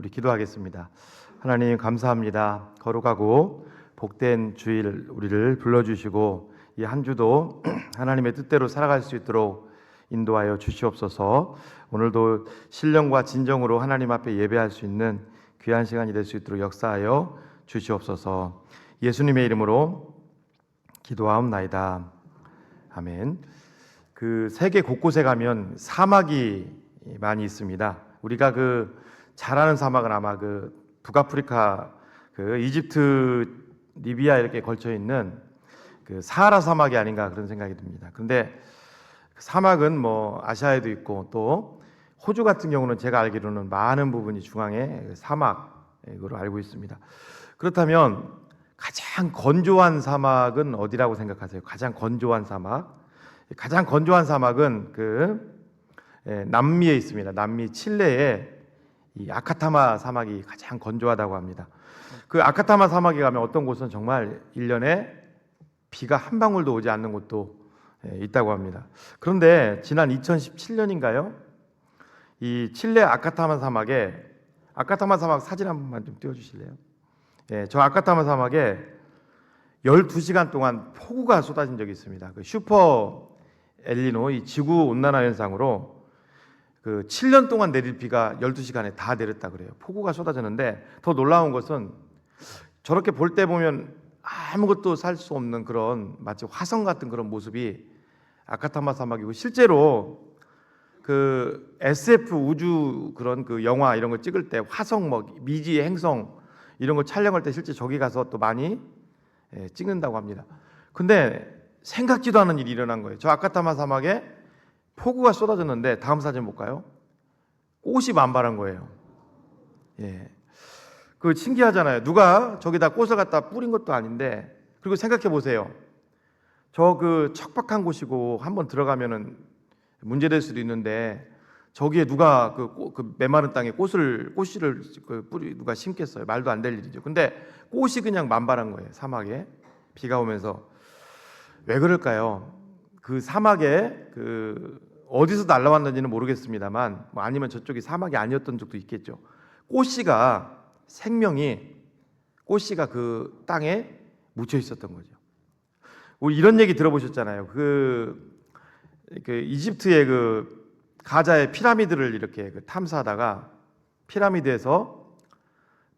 우리 기도하겠습니다. 하나님 감사합니다. 거룩하고 복된 주일 우리를 불러주시고 이 한 주도 하나님의 뜻대로 살아갈 수 있도록 인도하여 주시옵소서. 오늘도 신령과 진정으로 하나님 앞에 예배할 수 있는 귀한 시간이 될 수 있도록 역사하여 주시옵소서. 예수님의 이름으로 기도하옵나이다. 아멘. 그 세계 곳곳에 가면 사막이 많이 있습니다. 우리가 잘 아는 사막은 아마 북아프리카 이집트, 리비아 이렇게 걸쳐 있는 사하라 사막이 아닌가 그런 생각이 듭니다. 그런데 사막은 아시아에도 있고 또 호주 같은 경우는 제가 알기로는 많은 부분이 중앙에 사막으로 알고 있습니다. 그렇다면 가장 건조한 사막은 어디라고 생각하세요? 가장 건조한 사막? 가장 건조한 사막은 남미에 있습니다. 남미 칠레에 이 아카타마 사막이 가장 건조하다고 합니다. 그 아카타마 사막에 가면 어떤 곳은 정말 1년에 비가 한 방울도 오지 않는 곳도 있다고 합니다. 그런데 지난 2017년인가요? 이 칠레 아카타마 사막 사진 한 번만 좀 띄워주실래요? 저 아카타마 사막에 12시간 동안 폭우가 쏟아진 적이 있습니다. 슈퍼 엘니노, 이 지구 온난화 현상으로 7년 동안 내릴 비가 12시간에 다 내렸다 그래요. 폭우가 쏟아졌는데 더 놀라운 것은 저렇게 볼 때 보면 아무것도 살 수 없는 그런 마치 화성 같은 그런 모습이 아카타마 사막이고, 실제로 SF 우주 그런 영화 이런 거 찍을 때 화성 미지의 행성 이런 거 촬영할 때 실제 저기 가서 또 많이 찍는다고 합니다. 근데 생각지도 않은 일이 일어난 거예요. 저 아카타마 사막에 폭우가 쏟아졌는데, 다음 사진 볼까요? 꽃이 만발한 거예요. 신기하잖아요. 누가 저기다 꽃을 갖다 뿌린 것도 아닌데. 그리고 생각해 보세요. 저 척박한 곳이고 한번 들어가면은 문제될 수도 있는데 저기에 누가 메마른 땅에 꽃씨를 뿌리 누가 심겠어요? 말도 안 될 일이죠. 근데 꽃이 그냥 만발한 거예요. 사막에 비가 오면서. 왜 그럴까요? 그 사막에 어디서 날라왔는지는 모르겠습니다만, 아니면 저쪽이 사막이 아니었던 적도 있겠죠. 꽃씨가 그 땅에 묻혀 있었던 거죠. 우리 이런 얘기 들어보셨잖아요. 이집트의 가자의 피라미드를 이렇게 탐사하다가 피라미드에서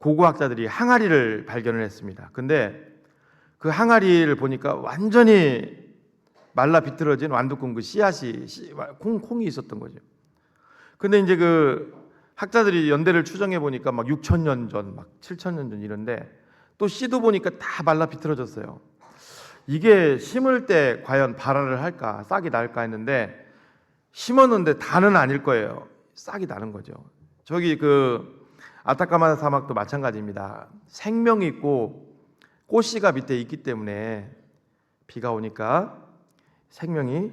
고고학자들이 항아리를 발견을 했습니다. 근데 그 항아리를 보니까 완전히 말라 비틀어진 완두콩 씨앗이 콩이 있었던 거죠. 근데 이제 학자들이 연대를 추정해 보니까 6,000년 전, 7,000년 전 이런데, 또 씨도 보니까 다 말라 비틀어졌어요. 이게 심을 때 과연 발화를 할까, 싹이 날까 했는데 심었는데 다는 아닐 거예요. 싹이 나는 거죠. 저기 아타카마 사막도 마찬가지입니다. 생명이 있고 꽃씨가 밑에 있기 때문에 비가 오니까 생명이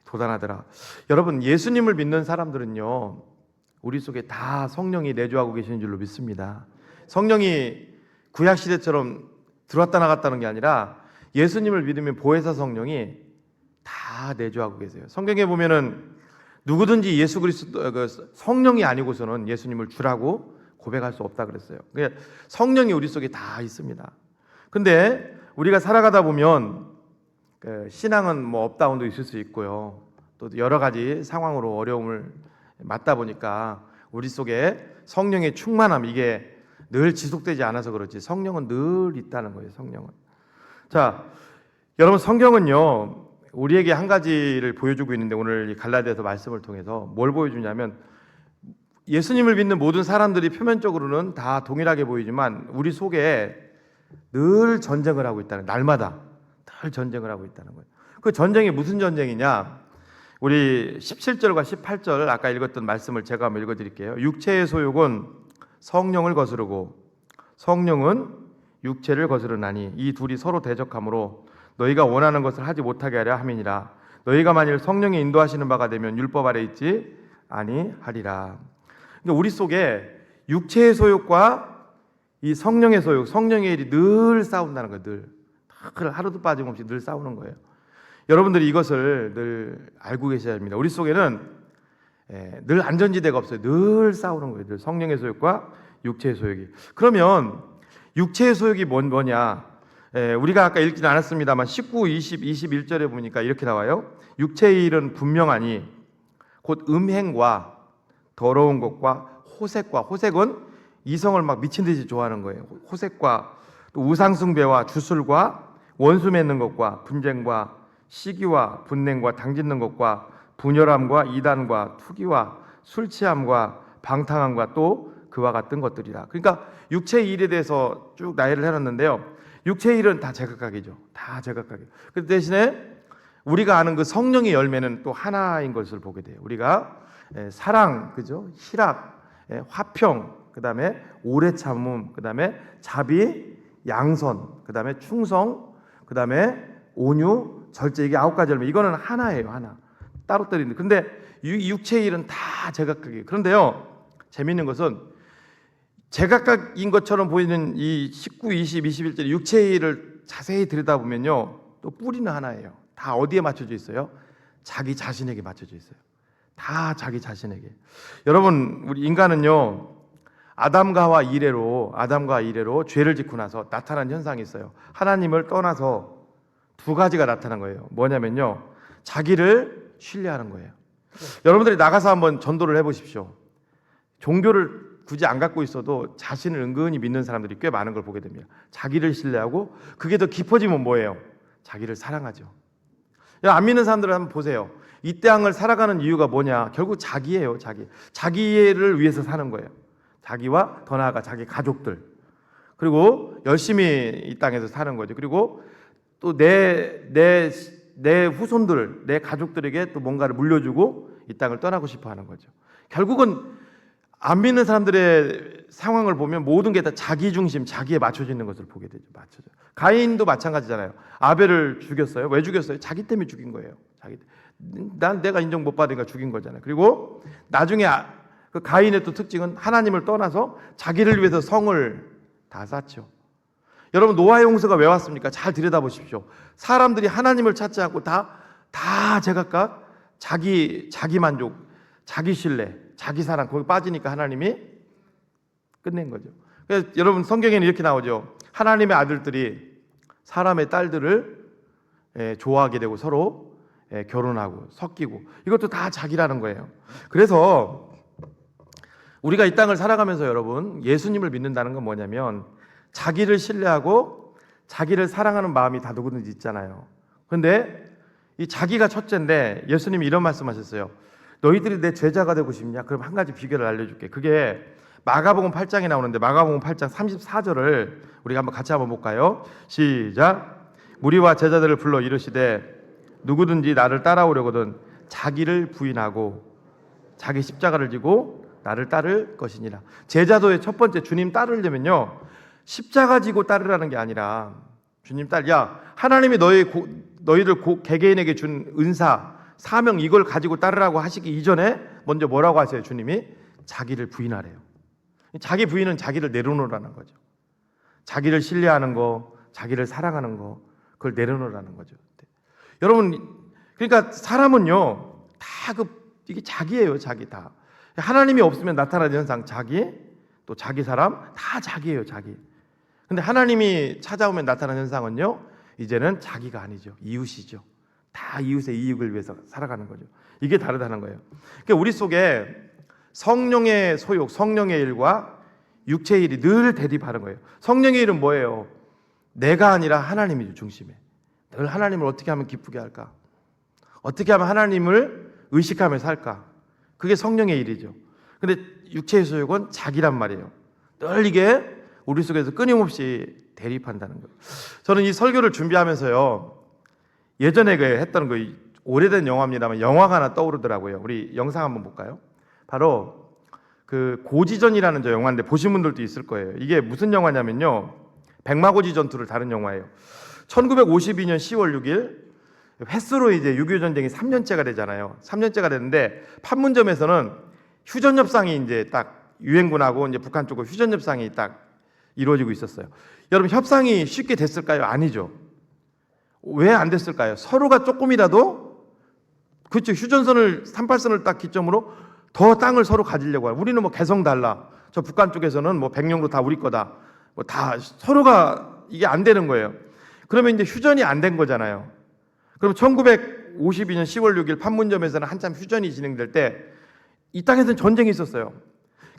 돋아나더라. 여러분, 예수님을 믿는 사람들은요, 우리 속에 다 성령이 내주하고 계시는 줄로 믿습니다. 성령이 구약시대처럼 들어왔다 나갔다는 게 아니라 예수님을 믿으면 보혜사 성령이 다 내주하고 계세요. 성경에 보면은 누구든지 예수 그리스도 성령이 아니고서는 예수님을 주라고 고백할 수 없다 그랬어요. 그러니까 성령이 우리 속에 다 있습니다. 근데 우리가 살아가다 보면 신앙은 업다운도 있을 수 있고요. 또 여러 가지 상황으로 어려움을 맞다 보니까 우리 속에 성령의 충만함, 이게 늘 지속되지 않아서 그렇지 성령은 늘 있다는 거예요. 성령은. 자, 여러분, 성경은요 우리에게 한 가지를 보여주고 있는데, 오늘 이 갈라디아서 말씀을 통해서 뭘 보여주냐면, 예수님을 믿는 모든 사람들이 표면적으로는 다 동일하게 보이지만 우리 속에 늘 전쟁을 하고 있다는, 날마다 늘 전쟁을 하고 있다는 거예요. 그 전쟁이 무슨 전쟁이냐? 우리 17절과 18절 아까 읽었던 말씀을 제가 한번 읽어드릴게요. 육체의 소욕은 성령을 거스르고 성령은 육체를 거스르나니 이 둘이 서로 대적하므로 너희가 원하는 것을 하지 못하게 하려 함이니라. 너희가 만일 성령이 인도하시는 바가 되면 율법 아래 있지 아니하리라. 그러니까 우리 속에 육체의 소욕과 이 성령의 소욕, 성령의 일이 늘 싸운다는 거예요. 늘 하루도 빠짐없이 늘 싸우는 거예요. 여러분들이 이것을 늘 알고 계셔야 합니다. 우리 속에는 늘 안전지대가 없어요. 늘 싸우는 거예요. 늘 성령의 소욕과 육체의 소욕이. 그러면 육체의 소욕이 뭐냐? 우리가 아까 읽지는 않았습니다만 19, 20, 21절에 보니까 이렇게 나와요. 육체의 일은 분명하니 곧 음행과 더러운 것과 호색과, 호색은 이성을 막 미친 듯이 좋아하는 거예요. 호색과 또 우상숭배와 주술과 원수 맺는 것과 분쟁과 시기와 분냉과 당짓는 것과 분열함과 이단과 투기와 술 취함과 방탕함과 또 그와 같은 것들이라. 그러니까 육체의 일에 대해서 쭉 나열을 해놨는데요. 육체의 일은 다 제각각이죠. 다 제각각이에요. 그 대신에 우리가 아는 그 성령의 열매는 또 하나인 것을 보게 돼요. 우리가 사랑, 그죠? 희락, 화평, 그 다음에 오래 참음, 그 다음에 자비, 양선, 그 다음에 충성, 그 다음에 온유, 절제. 이게 9가지 열매. 이거는 하나예요. 하나. 따로 떨어지는데, 근데 육체의 일은 다 제각각이에요. 그런데요, 재미있는 것은 제각각인 것처럼 보이는 이 19, 20, 21절 육체의 일을 자세히 들여다보면요, 또 뿌리는 하나예요. 다 어디에 맞춰져 있어요? 자기 자신에게 맞춰져 있어요. 다 자기 자신에게. 여러분, 우리 인간은요, 아담과 이래로 죄를 짓고 나서 나타난 현상이 있어요. 하나님을 떠나서 두 가지가 나타난 거예요. 뭐냐면요, 자기를 신뢰하는 거예요. 여러분들이 나가서 한번 전도를 해보십시오. 종교를 굳이 안 갖고 있어도 자신을 은근히 믿는 사람들이 꽤 많은 걸 보게 됩니다. 자기를 신뢰하고, 그게 더 깊어지면 뭐예요? 자기를 사랑하죠. 안 믿는 사람들을 한번 보세요. 이 땅을 살아가는 이유가 뭐냐? 결국 자기예요. 자기를 위해서 사는 거예요. 자기와 더 나아가 자기 가족들, 그리고 열심히 이 땅에서 사는 거죠. 그리고 또 내 후손들, 내 가족들에게 또 뭔가를 물려주고 이 땅을 떠나고 싶어 하는 거죠. 결국은 안 믿는 사람들의 상황을 보면 모든 게 다 자기 중심, 자기에 맞춰져 있는 것을 보게 되죠. 맞춰져. 가인도 마찬가지잖아요. 아벨을 죽였어요. 왜 죽였어요? 자기 때문에 죽인 거예요. 내가 인정 못 받으니까 죽인 거잖아요. 그리고 나중에 그 가인의 또 특징은 하나님을 떠나서 자기를 위해서 성을 다 쌓죠. 여러분, 노아의 홍수가 왜 왔습니까? 잘 들여다보십시오. 사람들이 하나님을 찾지 않고 다 제각각 자기 만족, 자기 신뢰, 자기 사랑, 거기 빠지니까 하나님이 끝낸 거죠. 그래서 여러분, 성경에는 이렇게 나오죠. 하나님의 아들들이 사람의 딸들을 좋아하게 되고 서로 결혼하고 섞이고, 이것도 다 자기라는 거예요. 그래서 우리가 이 땅을 살아가면서 여러분, 예수님을 믿는다는 건 뭐냐면 자기를 신뢰하고 자기를 사랑하는 마음이 다 누구든지 있잖아요. 그런데 이 자기가 첫째인데, 예수님이 이런 말씀하셨어요. 너희들이 내 제자가 되고 싶냐? 그럼 한 가지 비결을 알려줄게. 그게 마가복음 8장에 나오는데, 마가복음 8장 34절을 우리가 같이 한번 볼까요? 시작. 무리와 제자들을 불러 이르시되 누구든지 나를 따라오려거든 자기를 부인하고 자기 십자가를 지고 나를 따를 것이니라. 제자도의 첫 번째, 주님 따르려면요, 십자가 지고 따르라는 게 아니라, 주님 하나님이 너희들 개개인에게 준 은사, 사명, 이걸 가지고 따르라고 하시기 이전에 먼저 뭐라고 하세요? 주님이 자기를 부인하래요. 자기 부인은 자기를 내려놓으라는 거죠. 자기를 신뢰하는 거, 자기를 사랑하는 거, 그걸 내려놓으라는 거죠. 여러분, 그러니까 사람은요, 이게 자기예요. 자기 다. 하나님이 없으면 나타나는 현상, 또 자기 사람, 다 자기예요. 자기. 근데 하나님이 찾아오면 나타나는 현상은요, 이제는 자기가 아니죠. 이웃이죠. 다 이웃의 이익을 위해서 살아가는 거죠. 이게 다르다는 거예요. 그러니까 우리 속에 성령의 소욕, 성령의 일과 육체의 일이 늘 대립하는 거예요. 성령의 일은 뭐예요? 내가 아니라 하나님이죠. 중심에. 늘 하나님을 어떻게 하면 기쁘게 할까? 어떻게 하면 하나님을 의식하며 살까? 그게 성령의 일이죠. 근데 육체의 소욕은 자기란 말이에요. 늘 이게 우리 속에서 끊임없이 대립한다는 거예요. 저는 이 설교를 준비하면서요, 예전에 했던 오래된 영화입니다만 영화가 하나 떠오르더라고요. 우리 영상 한번 볼까요? 바로 그 고지전이라는 저 영화인데 보신 분들도 있을 거예요. 이게 무슨 영화냐면요, 백마고지 전투를 다룬 영화예요. 1952년 10월 6일 횟수로 이제 6.25 전쟁이 3년째가 되잖아요. 3년째가 됐는데 판문점에서는 휴전 협상이 이제 딱 유엔군하고 이제 북한 쪽으로 휴전 협상이 딱 이루어지고 있었어요. 여러분, 협상이 쉽게 됐을까요? 아니죠. 왜 안 됐을까요? 서로가 조금이라도, 그렇죠, 휴전선을 38선을 딱 기점으로 더 땅을 서로 가지려고 해요. 우리는 뭐 개성 달라, 저 북한 쪽에서는 뭐 백령도 다 우리 거다. 뭐 다 서로가 이게 안 되는 거예요. 그러면 이제 휴전이 안 된 거잖아요. 그럼 1952년 10월 6일 판문점에서는 한참 휴전이 진행될 때 이 땅에서는 전쟁이 있었어요.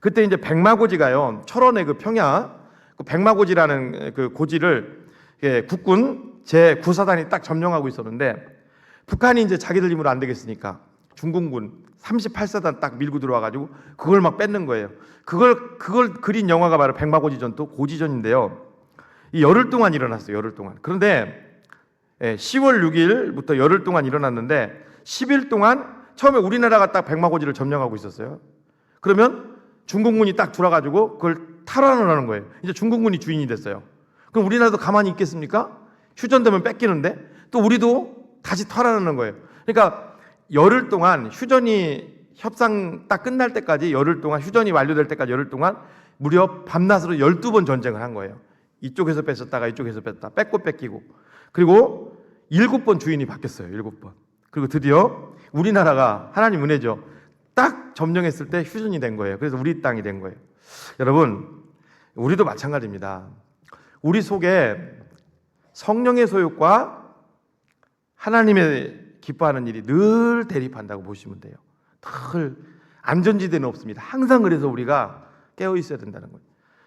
그때 이제 백마고지가요, 철원의 그 평야, 그 백마고지라는 그 고지를 국군 제9사단이 딱 점령하고 있었는데, 북한이 이제 자기들 힘으로 안 되겠으니까 중공군 38사단 딱 밀고 들어와가지고 그걸 막 뺏는 거예요. 그걸 그린 영화가 바로 백마고지 전투 고지전인데요. 이 열흘 동안 일어났어요. 열흘 동안. 그런데 10월 6일부터 열흘 동안 일어났는데 10일 동안 처음에 우리나라가 딱 백마고지를 점령하고 있었어요. 그러면 중공군이 딱 들어가지고 그걸 탈환을 하는 거예요. 이제 중공군이 주인이 됐어요. 그럼 우리나라도 가만히 있겠습니까? 휴전되면 뺏기는데 또 우리도 다시 탈환하는 거예요. 그러니까 열흘 동안 휴전이 협상 딱 끝날 때까지 열흘 동안, 휴전이 완료될 때까지 열흘 동안 무려 밤낮으로 12번 전쟁을 한 거예요. 이쪽에서 뺏었다가 이쪽에서 뺐다, 뺏고 뺏기고. 그리고 7번 주인이 바뀌었어요. 7번. 그리고 드디어 우리나라가 하나님 은혜죠, 딱 점령했을 때 휴전이 된 거예요. 그래서 우리 땅이 된 거예요. 여러분, 우리도 마찬가지입니다. 우리 속에 성령의 소욕과 하나님의 기뻐하는 일이 늘 대립한다고 보시면 돼요. 늘 안전지대는 없습니다. 항상 그래서 우리가 깨어 있어야 된다는 거예요.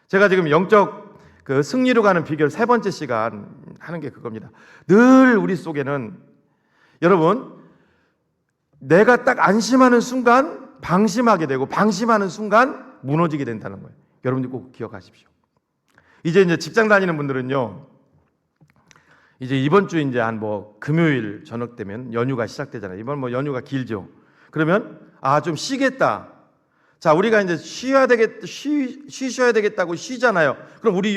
제가 지금 영적 그 승리로 가는 비결 3번째 시간 하는 게 그겁니다. 늘 우리 속에는, 여러분, 내가 딱 안심하는 순간 방심하게 되고 방심하는 순간 무너지게 된다는 거예요. 여러분들 꼭 기억하십시오. 이제 직장 다니는 분들은요, 이제 이번 주 이제 한 뭐 금요일 저녁 되면 연휴가 시작되잖아요. 이번 뭐 연휴가 길죠. 그러면 좀 쉬겠다. 자, 우리가 이제 쉬셔야 되겠다고 쉬잖아요. 그럼 우리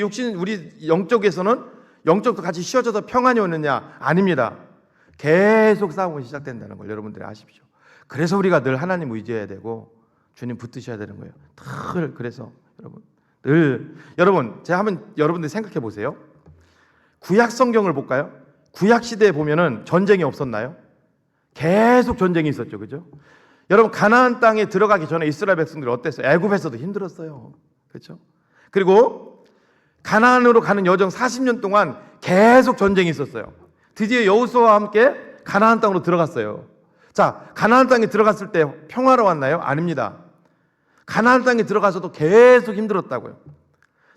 영적에서는 영적도 같이 쉬어져서 평안이 오느냐? 아닙니다. 계속 싸움이 시작된다는 걸 여러분들이 아십시오. 그래서 우리가 늘 하나님 의지해야 되고 주님 붙드셔야 되는 거예요. 늘 그래서 여러분 제가 한번 여러분들 생각해 보세요. 구약 성경을 볼까요? 구약 시대에 보면은 전쟁이 없었나요? 계속 전쟁이 있었죠, 그죠? 여러분, 가나안 땅에 들어가기 전에 이스라엘 백성들이 어땠어요? 애굽에서도 힘들었어요, 그렇죠? 그리고 가나안으로 가는 여정 40년 동안 계속 전쟁이 있었어요. 드디어 여호수아와 함께 가나안 땅으로 들어갔어요. 자, 가나안 땅에 들어갔을 때 평화로웠나요? 아닙니다. 가나안 땅에 들어가서도 계속 힘들었다고요.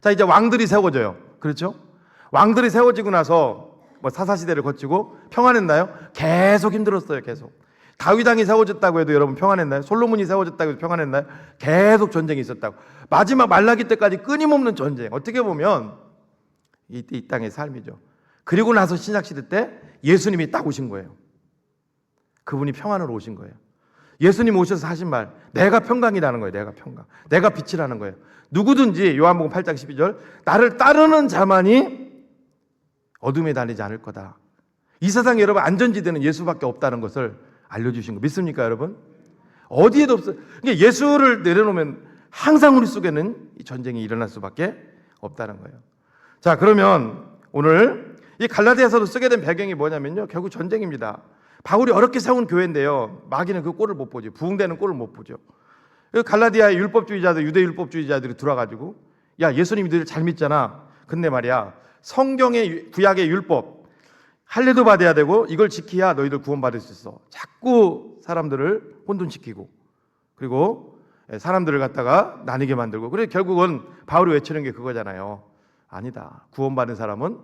자, 이제 왕들이 세워져요, 그렇죠? 왕들이 세워지고 나서 뭐 사사시대를 거치고 평안했나요? 계속 힘들었어요. 계속. 다윗 왕이 세워졌다고 해도 여러분 평안했나요? 솔로몬이 세워졌다고 해도 평안했나요? 계속 전쟁이 있었다고. 마지막 말라기 때까지 끊임없는 전쟁. 어떻게 보면 이 땅의 삶이죠. 그리고 나서 신약시대 때 예수님이 딱 오신 거예요. 그분이 평안으로 오신 거예요. 예수님 오셔서 하신 말, 내가 평강이라는 거예요. 내가 평강, 내가 빛이라는 거예요. 누구든지, 요한복음 8장 12절, 나를 따르는 자만이 어둠에 다니지 않을 거다. 이 세상에 여러분 안전지대는 예수밖에 없다는 것을 알려주신 거 믿습니까, 여러분? 어디에도 없어요. 그러니까 예수를 내려놓으면 항상 우리 속에는 이 전쟁이 일어날 수밖에 없다는 거예요. 자, 그러면 오늘 이 갈라디아서를 쓰게 된 배경이 뭐냐면요, 결국 전쟁입니다. 바울이 어렵게 세운 교회인데요, 마귀는 그 꼴을 못 보죠. 부흥되는 꼴을 못 보죠. 갈라디아의 율법주의자들, 유대 율법주의자들이 들어와가지고, 야, 예수님 너희들 잘 믿잖아. 근데 말이야, 성경의 구약의 율법 할례도 받아야 되고 이걸 지켜야 너희들 구원받을 수 있어. 자꾸 사람들을 혼돈시키고, 그리고 사람들을 갖다가 나뉘게 만들고, 그래 결국은 바울이 외치는 게 그거잖아요. 아니다. 구원받은 사람은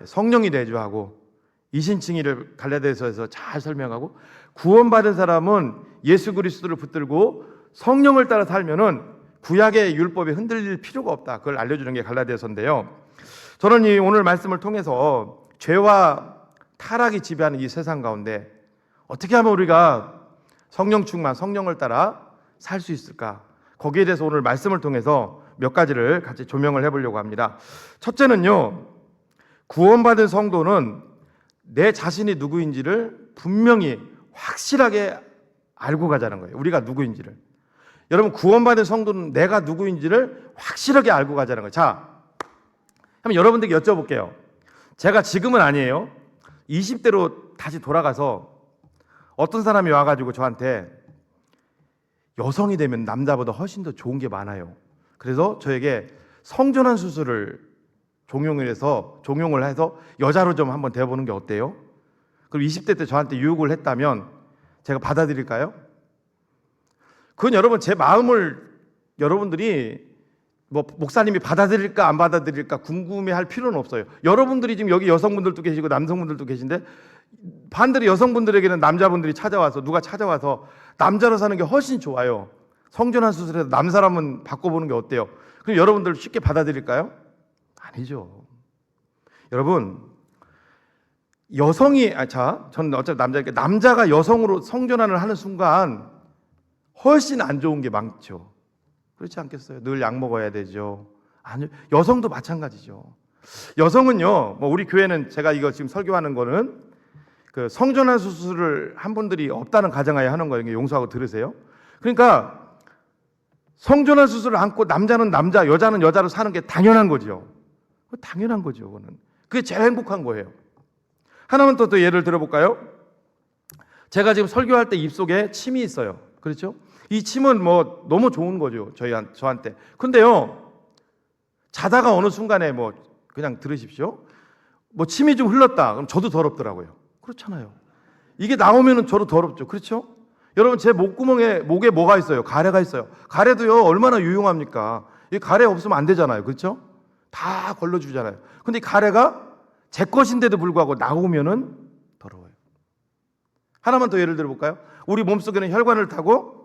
성령이 내주하고, 이신칭의를 갈라디아서에서 잘 설명하고, 구원받은 사람은 예수 그리스도를 붙들고 성령을 따라 살면은 구약의 율법에 흔들릴 필요가 없다. 그걸 알려주는 게 갈라디아서인데요. 저는 이 오늘 말씀을 통해서 죄와 타락이 지배하는 이 세상 가운데 어떻게 하면 우리가 성령 충만, 성령을 따라 살 수 있을까? 거기에 대해서 오늘 말씀을 통해서 몇 가지를 같이 조명을 해보려고 합니다. 첫째는요, 구원받은 성도는 내 자신이 누구인지를 분명히 확실하게 알고 가자는 거예요. 우리가 누구인지를. 여러분, 구원받은 성도는 내가 누구인지를 확실하게 알고 가자는 거예요. 자, 한번 여러분들께 여쭤볼게요. 제가 지금은 아니에요. 20대로 다시 돌아가서 어떤 사람이 와가지고 저한테 여성이 되면 남자보다 훨씬 더 좋은 게 많아요. 그래서 저에게 성전환 수술을 종용을 해서 여자로 좀 한번 되어보는 게 어때요? 그럼 20대 때 저한테 유혹을 했다면 제가 받아들일까요? 그건 여러분, 제 마음을 여러분들이 뭐 목사님이 받아들일까 안 받아들일까 궁금해할 필요는 없어요. 여러분들이 지금 여기 여성분들도 계시고 남성분들도 계신데, 반대로 여성분들에게는 남자분들이 찾아와서, 누가 찾아와서 남자로 사는 게 훨씬 좋아요. 성전환 수술해서 남사람은 바꿔보는 게 어때요? 그럼 여러분들 쉽게 받아들일까요? 아니죠. 여러분, 여성이 저는 어차피 남자니까, 남자가 여성으로 성전환을 하는 순간 훨씬 안 좋은 게 많죠. 그렇지 않겠어요? 늘 약 먹어야 되죠. 아니, 여성도 마찬가지죠. 여성은요, 뭐 우리 교회는, 제가 이거 지금 설교하는 거는 그 성전환 수술을 한 분들이 없다는 가정하에 하는 거예요. 용서하고 들으세요. 그러니까 성전환 수술을 안고 남자는 남자, 여자는 여자로 사는 게 당연한 거죠. 당연한 거죠. 그거는. 그게 제일 행복한 거예요. 하나만 또 예를 들어볼까요? 제가 지금 설교할 때 입속에 침이 있어요. 그렇죠? 이 침은 뭐 너무 좋은 거죠, 저한테. 근데요, 자다가 어느 순간에 뭐 그냥 들으십시오. 뭐 침이 좀 흘렀다. 그럼 저도 더럽더라고요. 그렇잖아요. 이게 나오면은 저도 더럽죠. 그렇죠? 여러분, 제 목에 뭐가 있어요? 가래가 있어요. 가래도요, 얼마나 유용합니까? 이 가래 없으면 안 되잖아요. 그렇죠? 다 걸러주잖아요. 근데 이 가래가 제 것인데도 불구하고 나오면은 더러워요. 하나만 더 예를 들어볼까요? 우리 몸속에는 혈관을 타고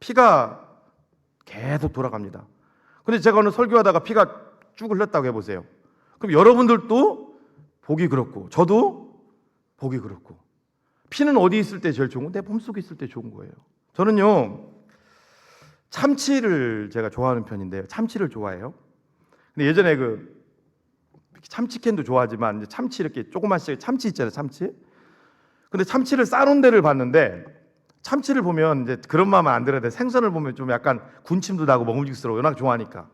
피가 계속 돌아갑니다. 근데 제가 오늘 설교하다가 피가 쭉 흘렀다고 해보세요. 그럼 여러분들도 보기 그렇고, 저도 보기 그렇고. 피는 어디 있을 때 제일 좋은 거? 내 몸속에 있을 때 좋은 거예요. 저는요, 참치를 제가 좋아하는 편인데요. 참치를 좋아해요. 근데 예전에 그 참치캔도 좋아하지만, 이제 참치 이렇게 조그만씩 참치 있잖아요, 참치. 근데 참치를 싸놓은 데를 봤는데, 참치를 보면 이제 그런 마음은 안 들어야 돼. 생선을 보면 좀 약간 군침도 나고 먹음직스러워. 워낙 좋아하니까.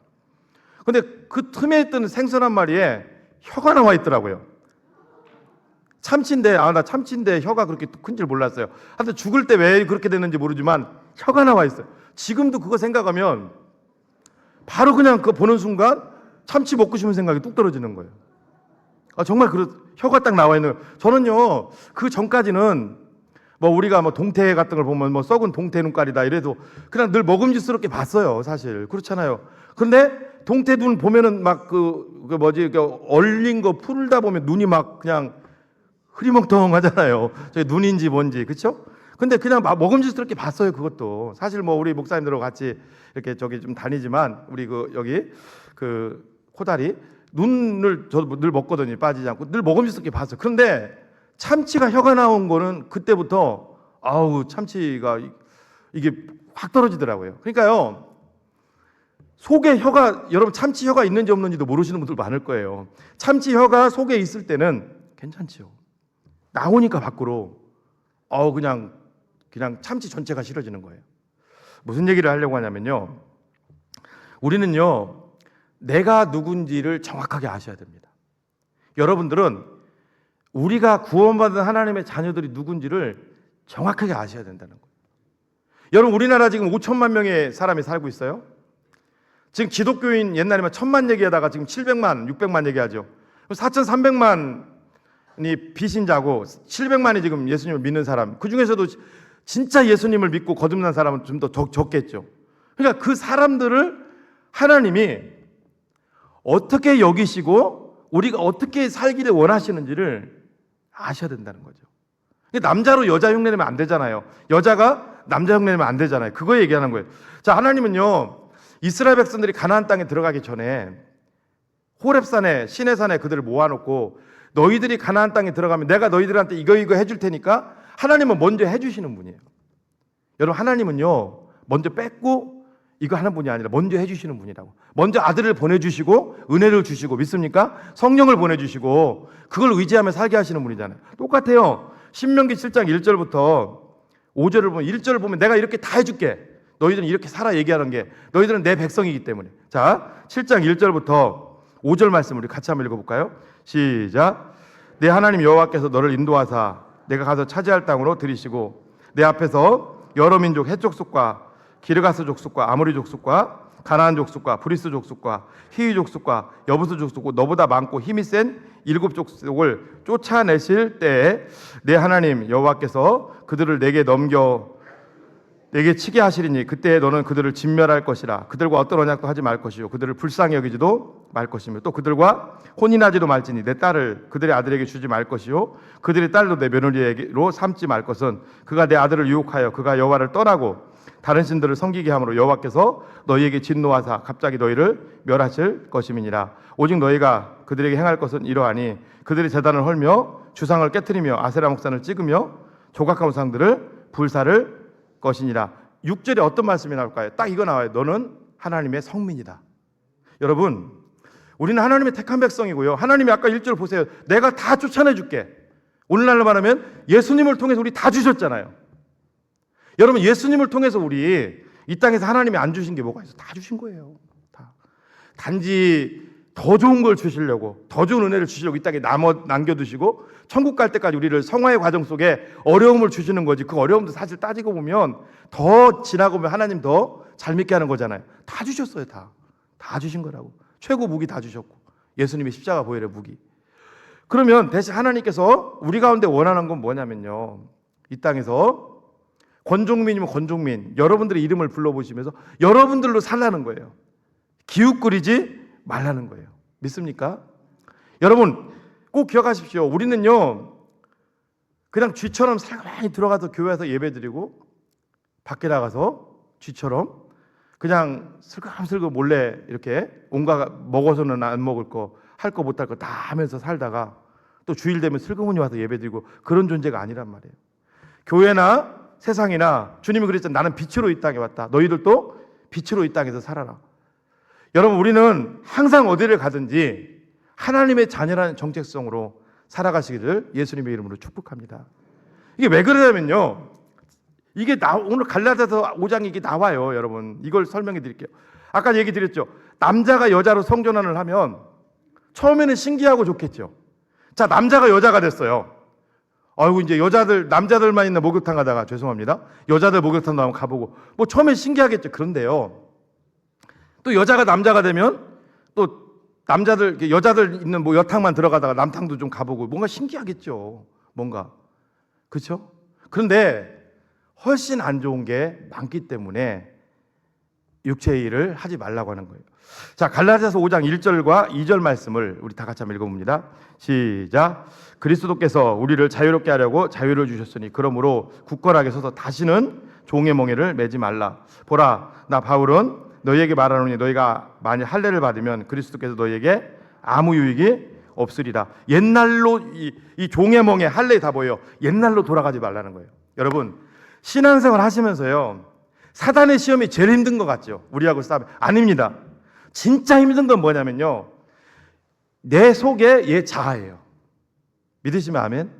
근데 그 틈에 있던 생선 한 마리에 혀가 나와 있더라고요. 참치인데, 나 참치인데 혀가 그렇게 큰 줄 몰랐어요. 하여튼 죽을 때 왜 그렇게 됐는지 모르지만 혀가 나와 있어요. 지금도 그거 생각하면 바로 그냥 그거 보는 순간 참치 먹고 싶은 생각이 뚝 떨어지는 거예요. 정말 혀가 딱 나와 있는 거예요. 저는요, 그 전까지는 뭐 우리가 뭐 동태 같은 걸 보면 뭐 썩은 동태 눈깔이다 이래도 그냥 늘 먹음직스럽게 봤어요, 사실. 그렇잖아요. 근데 동태 눈 보면은 막 얼린 거 풀다 보면 눈이 막 그냥 흐리멍텅하잖아요. 저게 눈인지 뭔지, 그렇죠? 근데 그냥 막 먹음직스럽게 봤어요, 그것도. 사실 뭐 우리 목사님들하고 같이 이렇게 저기 좀 다니지만, 우리 여기 코다리 눈을 저도 늘 먹거든요, 빠지지 않고. 늘 먹음직스럽게 봤어요. 그런데 참치가 혀가 나온 거는 그때부터 참치가 이게 확 떨어지더라고요. 그러니까요, 속에 혀가, 여러분 참치 혀가 있는지 없는지도 모르시는 분들 많을 거예요. 참치 혀가 속에 있을 때는 괜찮지요. 나오니까 밖으로 그냥 참치 전체가 싫어지는 거예요. 무슨 얘기를 하려고 하냐면요, 우리는요, 내가 누군지를 정확하게 아셔야 됩니다. 여러분들은 우리가 구원받은 하나님의 자녀들이 누군지를 정확하게 아셔야 된다는 거예요. 여러분, 우리나라 지금 5천만 명의 사람이 살고 있어요. 지금 기독교인 옛날에만 1,000만 얘기하다가 지금 700만, 600만 얘기하죠. 4,300만이 비신자고 700만이 지금 예수님을 믿는 사람. 그 중에서도 진짜 예수님을 믿고 거듭난 사람은 좀 더 적겠죠. 그러니까 그 사람들을 하나님이 어떻게 여기시고 우리가 어떻게 살기를 원하시는지를 아셔야 된다는 거죠. 남자로 여자 흉내내면 안 되잖아요. 여자가 남자 흉내내면 안 되잖아요. 그거 얘기하는 거예요. 자, 하나님은요, 이스라엘 백성들이 가나안 땅에 들어가기 전에 호렙산에, 시내산에 그들을 모아놓고, 너희들이 가나안 땅에 들어가면 내가 너희들한테 이거 해줄 테니까, 하나님은 먼저 해주시는 분이에요. 여러분, 하나님은요, 먼저 뺏고 이거 하는 분이 아니라 먼저 해주시는 분이라고. 먼저 아들을 보내주시고 은혜를 주시고, 믿습니까? 성령을 보내주시고 그걸 의지하며 살게 하시는 분이잖아요. 똑같아요. 신명기 7장 1절부터 5절을 보면, 1절을 보면 내가 이렇게 다 해줄게, 너희들은 이렇게 살아, 얘기하는 게 너희들은 내 백성이기 때문에. 자, 7장 1절부터 5절 말씀 우리 같이 한번 읽어볼까요? 시작. 내 하나님 여호와께서 너를 인도하사 내가 가서 차지할 땅으로 들이시고 내 앞에서 여러 민족 헷 족속과 기르가스 족속과 아모리 족속과 가나안 족속과 브리스 족속과 히위 족속과 여부스 족속과 너보다 많고 힘이 센 7 족속을 쫓아내실 때에 내 하나님 여호와께서 그들을 내게 치게 하시리니 그때 너는 그들을 진멸할 것이라. 그들과 어떤 언약도 하지 말 것이요 그들을 불쌍히 여기지도 말 것이며 또 그들과 혼인하지도 말지니 내 딸을 그들의 아들에게 주지 말 것이요 그들의 딸도 내 며느리로 삼지 말 것은 그가 내 아들을 유혹하여 그가 여호와를 떠나고 다른 신들을 섬기게 함으로 여호와께서 너희에게 진노하사 갑자기 너희를 멸하실 것임이니라. 오직 너희가 그들에게 행할 것은 이러하니 그들의 제단을 헐며 주상을 깨트리며 아세라 목산을 찍으며 조각한 우상들을 불사를 것이니라. 6절에 어떤 말씀이 나올까요? 딱 이거 나와요. 너는 하나님의 성민이다. 여러분, 우리는 하나님의 택한 백성이고요. 하나님이 아까 1절 보세요. 내가 다 쫓아내 줄게. 오늘날로 말하면 예수님을 통해서 우리 다 주셨잖아요. 여러분, 예수님을 통해서 우리 이 땅에서 하나님이 안 주신 게 뭐가 있어? 다 주신 거예요. 다. 단지 더 좋은 걸 주시려고, 더 좋은 은혜를 주시려고 이 땅에 남겨두시고 천국 갈 때까지 우리를 성화의 과정 속에 어려움을 주시는 거지. 그 어려움도 사실 따지고 보면 더 지나고 보면 하나님 더 잘 믿게 하는 거잖아요. 다 주셨어요. 다 주신 거라고. 최고 무기 다 주셨고 예수님의 십자가 보혈의 무기. 그러면 대신 하나님께서 우리 가운데 원하는 건 뭐냐면요, 이 땅에서 권종민이면 권종민, 여러분들의 이름을 불러보시면서 여러분들로 살라는 거예요. 기웃거리지 말라는 거예요. 믿습니까? 여러분 꼭 기억하십시오. 우리는요 그냥 쥐처럼 살가만히 들어가서 교회에서 예배드리고 밖에 나가서 쥐처럼 그냥 슬금슬금 몰래 이렇게 온갖 먹어서는 안 먹을 거, 할 거 못 할 거 다 하면서 살다가 또 주일 되면 슬그머니 와서 예배드리고 그런 존재가 아니란 말이에요. 교회나 세상이나 주님이 그랬잖아요. 나는 빛으로 이 땅에 왔다. 너희들도 빛으로 이 땅에서 살아라. 여러분 우리는 항상 어디를 가든지 하나님의 자녀라는 정체성으로 살아가시기를 예수님의 이름으로 축복합니다. 이게 왜 그러냐면요, 이게 오늘 갈라디아서 5장에 이게 나와요. 여러분 이걸 설명해 드릴게요. 아까 얘기 드렸죠. 남자가 여자로 성전환을 하면 처음에는 신기하고 좋겠죠. 자, 남자가 여자가 됐어요. 아이고 이제 남자들만 있는 목욕탕 가다가, 죄송합니다, 여자들 목욕탕도 한번 가보고 뭐 처음에 신기하겠죠. 그런데요 또 여자가 남자가 되면 또 여자들 있는 뭐 여탕만 들어가다가 남탕도 좀 가보고 뭔가 신기하겠죠. 뭔가. 그렇죠? 그런데 훨씬 안 좋은 게 많기 때문에 육체의 일을 하지 말라고 하는 거예요. 자, 갈라디아서 5장 1절과 2절 말씀을 우리 다 같이 한번 읽어봅니다. 시작. 그리스도께서 우리를 자유롭게 하려고 자유를 주셨으니 그러므로 굳건하게 서서 다시는 종의 멍에를 매지 말라. 보라, 나 바울은 너희에게 말하노니 너희가 만일 할례를 받으면 그리스도께서 너희에게 아무 유익이 없으리라. 옛날로 이 종의 멍에 할례 다 보여요. 옛날로 돌아가지 말라는 거예요. 여러분 신앙생활 하시면서요 사단의 시험이 제일 힘든 것 같죠? 우리하고 싸우면. 아닙니다. 진짜 힘든 건 뭐냐면요, 내 속에 얘 자아예요. 믿으시면 아멘.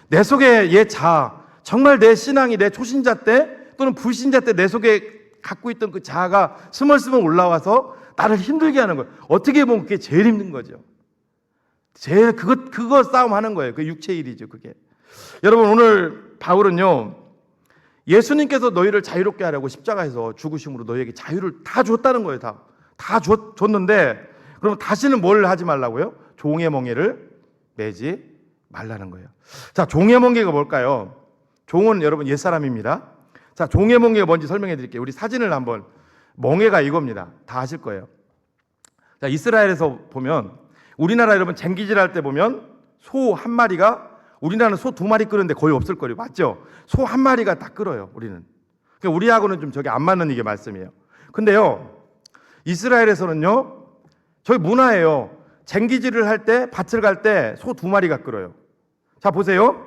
내 속에 얘 자아, 정말 내 신앙이 내 초신자 때 또는 불신자 때 내 속에 갖고 있던 그 자아가 스멀스멀 올라와서 나를 힘들게 하는 거예요. 어떻게 보면 그게 제일 힘든 거죠. 제일 그거 싸움하는 거예요. 그 육체 일이죠. 그게. 여러분 오늘 바울은요 예수님께서 너희를 자유롭게 하려고 십자가에서 죽으심으로 너희에게 자유를 다 줬다는 거예요. 다 줬는데 그럼 다시는 뭘 하지 말라고요? 종의 멍에를 매지 말라는 거예요. 자, 종의 멍에가 뭘까요? 종은 여러분 옛사람입니다. 자, 종의 멍에가 뭔지 설명해 드릴게요. 우리 사진을 한번. 멍에가 이겁니다. 다 아실 거예요. 자, 이스라엘에서 보면 우리나라 여러분 쟁기질 할 때 보면 소 한 마리가, 우리나라는 소 2마리 끄는데 거의 없을 거예요. 맞죠? 소 한 마리가 다 끓어요. 우리는. 그러니까 우리하고는 좀 저게 안 맞는 이게 말씀이에요. 근데요 이스라엘에서는요 저희 문화예요. 쟁기질을 할 때, 밭을 갈 때 소 2마리가 끓어요. 자 보세요.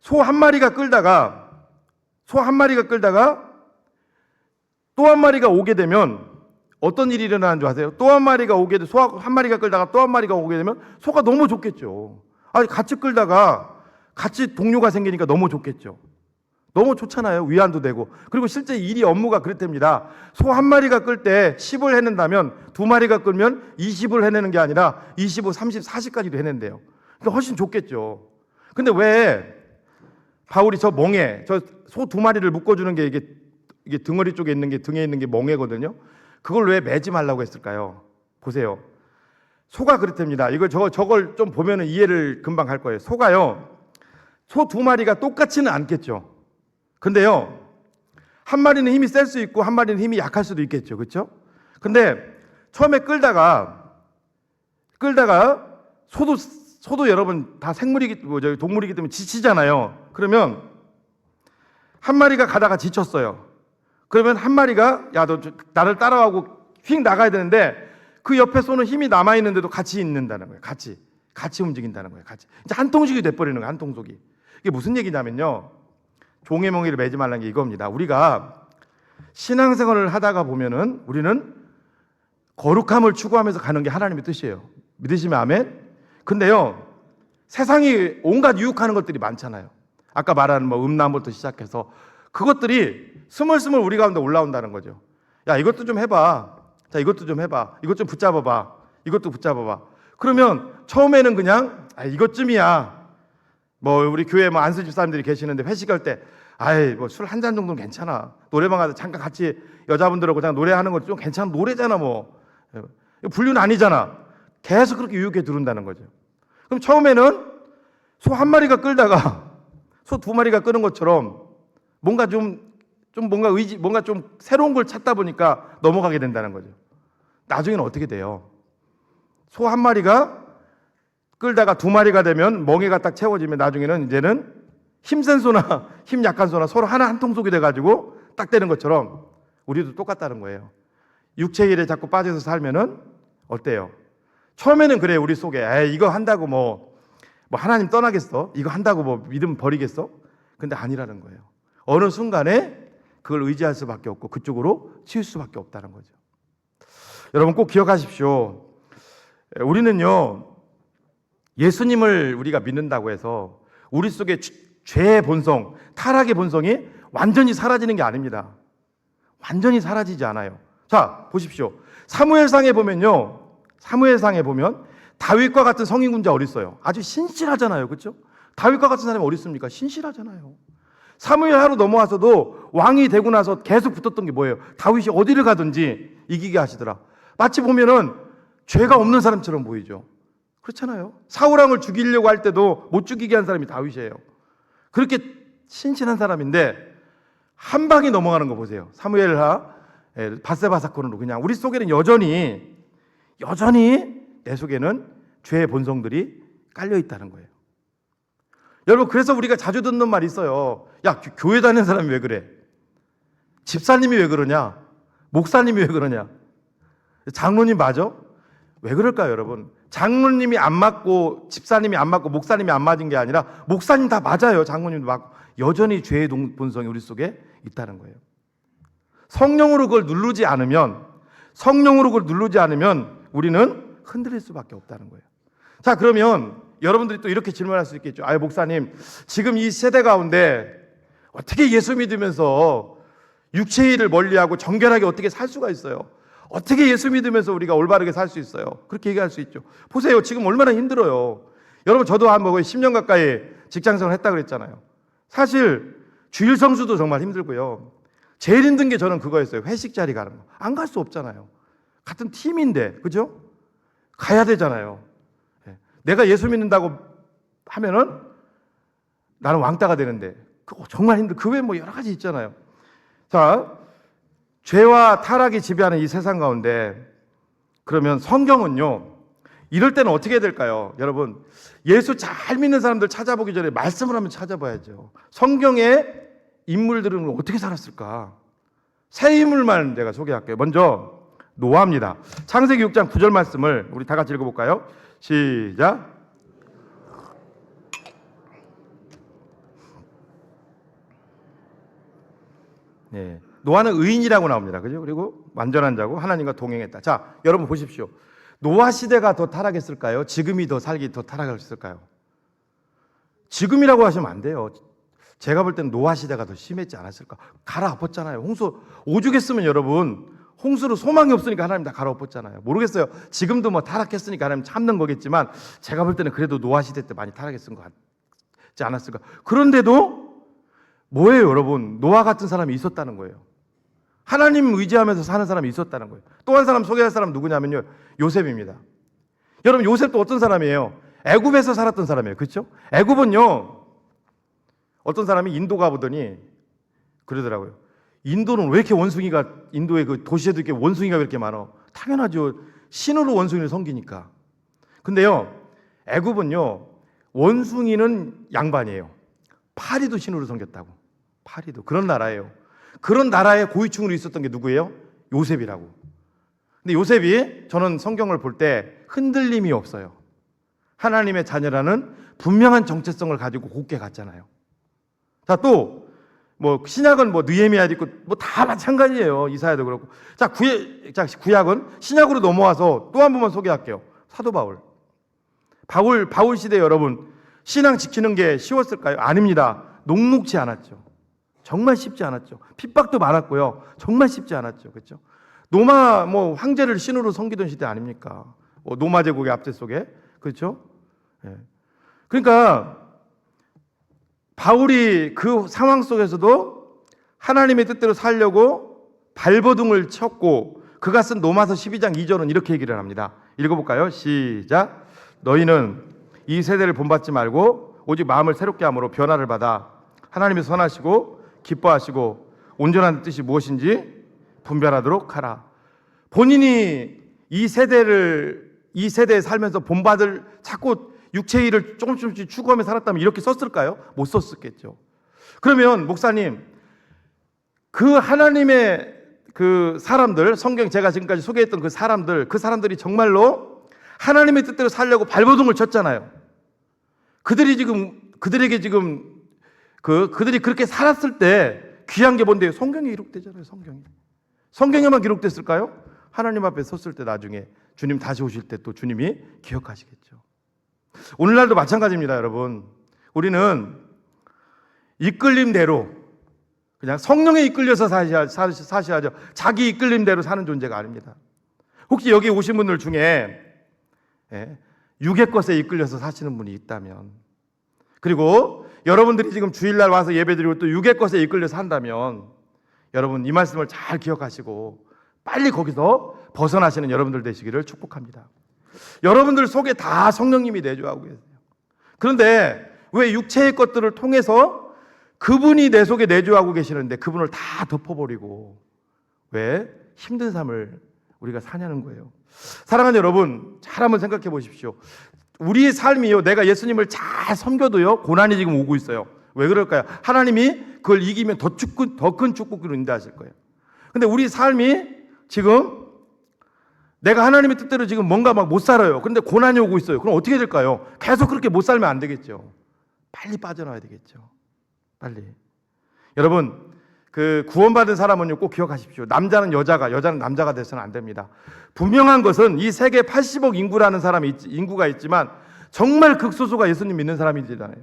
소 한 마리가 끌다가 또 한 마리가 오게 되면 어떤 일이 일어나는 줄 아세요? 또 한 마리가 오게 돼, 소 한 마리가 끌다가 또 한 마리가 오게 되면 소가 너무 좋겠죠. 아니 같이 끌다가 같이 동료가 생기니까 너무 좋겠죠. 너무 좋잖아요. 위안도 되고. 그리고 실제 일이 업무가 그렇답니다. 소 한 마리가 끌 때 10을 해낸다면 2마리가 끌면 20을 해내는 게 아니라 25, 30, 40까지도 해낸대요. 그러니까 훨씬 좋겠죠. 근데 왜 바울이 저 멍에, 저 소 2마리를 묶어주는 게 이게 등허리 쪽에 있는 게, 등에 있는 게 멍에거든요. 그걸 왜 매지 말라고 했을까요? 보세요. 소가 그랬답니다. 저걸 좀 보면은 이해를 금방 할 거예요. 소가요, 소 두 마리가 똑같지는 않겠죠. 근데요, 한 마리는 힘이 셀 수 있고 한 마리는 힘이 약할 수도 있겠죠. 그렇죠? 근데 처음에 끌다가 소도 여러분 다 동물이기 때문에 지치잖아요. 그러면 한 마리가 가다가 지쳤어요. 그러면 한 마리가 야, 너 나를 따라가고 휙 나가야 되는데 그 옆에 소는 힘이 남아 있는데도 같이 있는다는 거예요. 같이 움직인다는 거예요. 같이. 이제 한 통속이 돼버리는 거예요. 한 통속이. 이게 무슨 얘기냐면요, 종의 몽이를 매지 말라는 게 이겁니다. 우리가 신앙생활을 하다가 보면은 우리는 거룩함을 추구하면서 가는 게 하나님의 뜻이에요. 믿으시면 아멘. 근데요, 세상이 온갖 유혹하는 것들이 많잖아요. 아까 말하는 음란부터 시작해서 그것들이 스물스물 우리 가운데 올라온다는 거죠. 야, 이것도 좀 해봐. 자, 이것도 좀 해봐. 이것 좀 붙잡아봐. 이것도 붙잡아봐. 그러면 처음에는 그냥 이것쯤이야. 우리 교회 안수 집사님들이 계시는데 회식할 때 술 한 잔 정도는 괜찮아. 노래방 가서 잠깐 같이 여자분들하고 그냥 노래하는 거 좀 괜찮아. 노래잖아 불륜 아니잖아. 계속 그렇게 유혹해 들어온다는 거죠. 그럼 처음에는 소 한 마리가 끌다가 소 두 마리가 끄는 것처럼 뭔가 좀 새로운 걸 찾다 보니까 넘어가게 된다는 거죠. 나중에는 어떻게 돼요? 소 한 마리가 끌다가 두 마리가 되면 멍에가 딱 채워지면 나중에는 이제는 힘센 소나 힘 약한 소나 서로 한 통속이 돼가지고 딱 되는 것처럼 우리도 똑같다는 거예요. 육체 일에 자꾸 빠져서 살면은 어때요? 처음에는 그래, 우리 속에 이거 한다고 뭐 하나님 떠나겠어? 이거 한다고 믿음 버리겠어? 근데 아니라는 거예요. 어느 순간에 그걸 의지할 수밖에 없고 그쪽으로 치울 수밖에 없다는 거죠. 여러분 꼭 기억하십시오. 우리는요, 예수님을 우리가 믿는다고 해서 우리 속에 죄의 본성, 타락의 본성이 완전히 사라지는 게 아닙니다. 완전히 사라지지 않아요. 자, 보십시오. 사무엘상에 보면 다윗과 같은 성인군자 어디 있어요? 아주 신실하잖아요. 그렇죠? 다윗과 같은 사람이 어디 있습니까? 신실하잖아요. 사무엘 하루 넘어와서도 왕이 되고 나서 계속 붙었던 게 뭐예요? 다윗이 어디를 가든지 이기게 하시더라. 마치 보면은 죄가 없는 사람처럼 보이죠. 그렇잖아요. 사울왕을 죽이려고 할 때도 못 죽이게 한 사람이 다윗이에요. 그렇게 신실한 사람인데 한 방이 넘어가는 거 보세요. 사무엘하 밧세바 사건으로 그냥 우리 속에는 여전히 내 속에는 죄의 본성들이 깔려 있다는 거예요. 여러분, 그래서 우리가 자주 듣는 말이 있어요. 야, 교회 다니는 사람이 왜 그래? 집사님이 왜 그러냐? 목사님이 왜 그러냐? 장로님 맞아? 왜 그럴까요, 여러분? 장로님이 안 맞고 집사님이 안 맞고 목사님이 안 맞은 게 아니라 목사님 다 맞아요. 장로님도 맞고 여전히 죄의 본성이 우리 속에 있다는 거예요. 성령으로 그걸 누르지 않으면 우리는 흔들릴 수밖에 없다는 거예요. 자, 그러면 여러분들이 또 이렇게 질문할 수 있겠죠. 목사님, 지금 이 세대 가운데 어떻게 예수 믿으면서 육체의 일을 멀리하고 정결하게 어떻게 살 수가 있어요? 어떻게 예수 믿으면서 우리가 올바르게 살 수 있어요? 그렇게 얘기할 수 있죠. 보세요. 지금 얼마나 힘들어요. 여러분, 저도 한 10년 가까이 직장생활 했다 그랬잖아요. 사실 주일 성수도 정말 힘들고요. 제일 힘든 게 저는 그거였어요. 회식 자리 가는 거. 안 갈 수 없잖아요. 같은 팀인데, 그죠? 가야 되잖아요. 내가 예수 믿는다고 하면은 나는 왕따가 되는데 그거 정말 힘들. 그 외에 여러 가지 있잖아요. 자, 죄와 타락이 지배하는 이 세상 가운데 그러면 성경은요, 이럴 때는 어떻게 해야 될까요? 여러분, 예수 잘 믿는 사람들 찾아보기 전에 말씀을 한번 찾아봐야죠. 성경의 인물들은 어떻게 살았을까? 세 인물만 제가 소개할게요. 먼저 노아입니다. 창세기 6장 9절 말씀을 우리 다 같이 읽어볼까요? 시작. 네, 노아는 의인이라고 나옵니다. 그죠? 그리고 완전한 자고 하나님과 동행했다. 자, 여러분 보십시오. 노아 시대가 더 타락했을까요? 지금이 더 타락했을까요? 지금이라고 하시면 안 돼요. 제가 볼 때는 노아 시대가 더 심했지 않았을까? 갈아엎었잖아요. 홍수 오죽했으면 여러분, 홍수로 소망이 없으니까 하나님 다 갈아엎었잖아요. 모르겠어요. 지금도 타락했으니까 하나님 참는 거겠지만 제가 볼 때는 그래도 노아 시대 때 많이 타락했은 것 같지 않았을까? 그런데도 뭐예요, 여러분? 노아 같은 사람이 있었다는 거예요. 하나님 의지하면서 사는 사람이 있었다는 거예요. 또 한 사람 소개할 사람 누구냐면요, 요셉입니다. 여러분, 요셉도 어떤 사람이에요? 애굽에서 살았던 사람이에요. 그렇죠? 애굽은요, 어떤 사람이 인도 가보더니 그러더라고요. 인도는 왜 이렇게 원숭이가, 인도의 그 도시에도 이렇게 원숭이가 왜 이렇게 많아? 당연하죠. 신으로 원숭이를 섬기니까. 근데요, 애굽은요, 원숭이는 양반이에요. 파리도 신으로 섬겼다고. 파리도. 그런 나라예요. 그런 나라의 고위층으로 있었던 게 누구예요? 요셉이라고. 근데 요셉이, 저는 성경을 볼 때 흔들림이 없어요. 하나님의 자녀라는 분명한 정체성을 가지고 곱게 갔잖아요. 자, 또 뭐 신약은 뭐 느헤미야도 있고 뭐 다 마찬가지예요. 이사야도 그렇고. 자, 구약은 신약으로 넘어와서 또 한 번만 소개할게요. 사도 바울. 바울 시대 여러분, 신앙 지키는 게 쉬웠을까요? 아닙니다. 녹록지 않았죠. 정말 쉽지 않았죠. 핍박도 많았고요. 정말 쉽지 않았죠. 그렇죠? 로마 뭐 황제를 신으로 섬기던 시대 아닙니까? 로마 제국의 압제 속에. 그렇죠? 예. 그러니까 바울이 그 상황 속에서도 하나님의 뜻대로 살려고 발버둥을 쳤고, 그가 쓴 로마서 12장 2절은 이렇게 얘기를 합니다. 읽어볼까요? 시작. 너희는 이 세대를 본받지 말고 오직 마음을 새롭게 함으로 변화를 받아 하나님이 선하시고 기뻐하시고 온전한 뜻이 무엇인지 분별하도록 하라. 본인이 이 세대에 살면서 본받을 자꾸 육체의 일을 조금씩 추구하며 살았다면 이렇게 썼을까요? 못 썼겠죠. 그러면 목사님, 그 하나님의 그 사람들, 성경 제가 지금까지 소개했던 그 사람들이 정말로 하나님의 뜻대로 살려고 발버둥을 쳤잖아요. 그들이 그렇게 살았을 때 귀한 게 뭔데요? 성경에 기록되잖아요. 성경에만 기록됐을까요? 하나님 앞에 섰을 때 나중에 주님 다시 오실 때 또 주님이 기억하시겠죠. 오늘날도 마찬가지입니다, 여러분. 우리는 이끌림대로, 그냥 성령에 이끌려서 사셔야죠. 자기 이끌림대로 사는 존재가 아닙니다. 혹시 여기 오신 분들 중에 육의 것에 이끌려서 사시는 분이 있다면, 그리고 여러분들이 지금 주일날 와서 예배드리고 또 육의 것에 이끌려서 한다면, 여러분 이 말씀을 잘 기억하시고 빨리 거기서 벗어나시는 여러분들 되시기를 축복합니다. 여러분들 속에 다 성령님이 내주하고 계세요. 그런데 왜 육체의 것들을 통해서 그분이 내 속에 내주하고 계시는데 그분을 다 덮어버리고 왜 힘든 삶을 우리가 사냐는 거예요. 사랑하는 여러분, 잘 한번 생각해 보십시오. 우리의 삶이요, 내가 예수님을 잘 섬겨도요, 고난이 지금 오고 있어요. 왜 그럴까요? 하나님이 그걸 이기면 더 큰 축복으로 인도하실 거예요. 근데 우리 삶이 지금 내가 하나님의 뜻대로 지금 뭔가 막 못 살아요. 그런데 고난이 오고 있어요. 그럼 어떻게 될까요? 계속 그렇게 못 살면 안 되겠죠. 빨리 빠져나와야 되겠죠. 빨리. 여러분, 그 구원받은 사람은요, 꼭 기억하십시오. 남자는 여자는 남자가 돼서는 안 됩니다. 분명한 것은 이 세계 80억 인구가 있지만 정말 극소수가 예수님 믿는 사람이잖아요.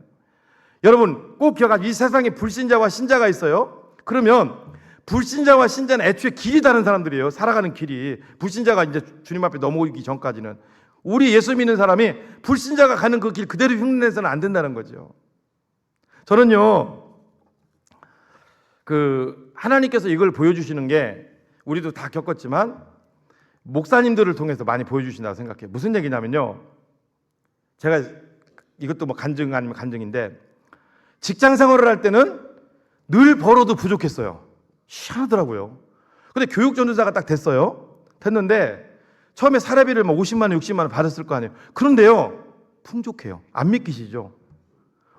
여러분 꼭 기억하십시오. 이 세상에 불신자와 신자가 있어요. 그러면 불신자와 신자는 애초에 길이 다른 사람들이에요. 살아가는 길이. 불신자가 이제 주님 앞에 넘어오기 전까지는, 우리 예수 믿는 사람이 불신자가 가는 그 길 그대로 흉내내서는 안 된다는 거죠. 저는요, 하나님께서 이걸 보여주시는 게 우리도 다 겪었지만 목사님들을 통해서 많이 보여주신다고 생각해요. 무슨 얘기냐면요, 제가 이것도 뭐 간증 아니면 간증인데, 직장 생활을 할 때는 늘 벌어도 부족했어요. 희한하더라고요. 근데 교육 전도사가 딱 됐는데 처음에 사례비를 뭐 50만 원, 60만 원 받았을 거 아니에요. 그런데요, 풍족해요. 안 믿기시죠?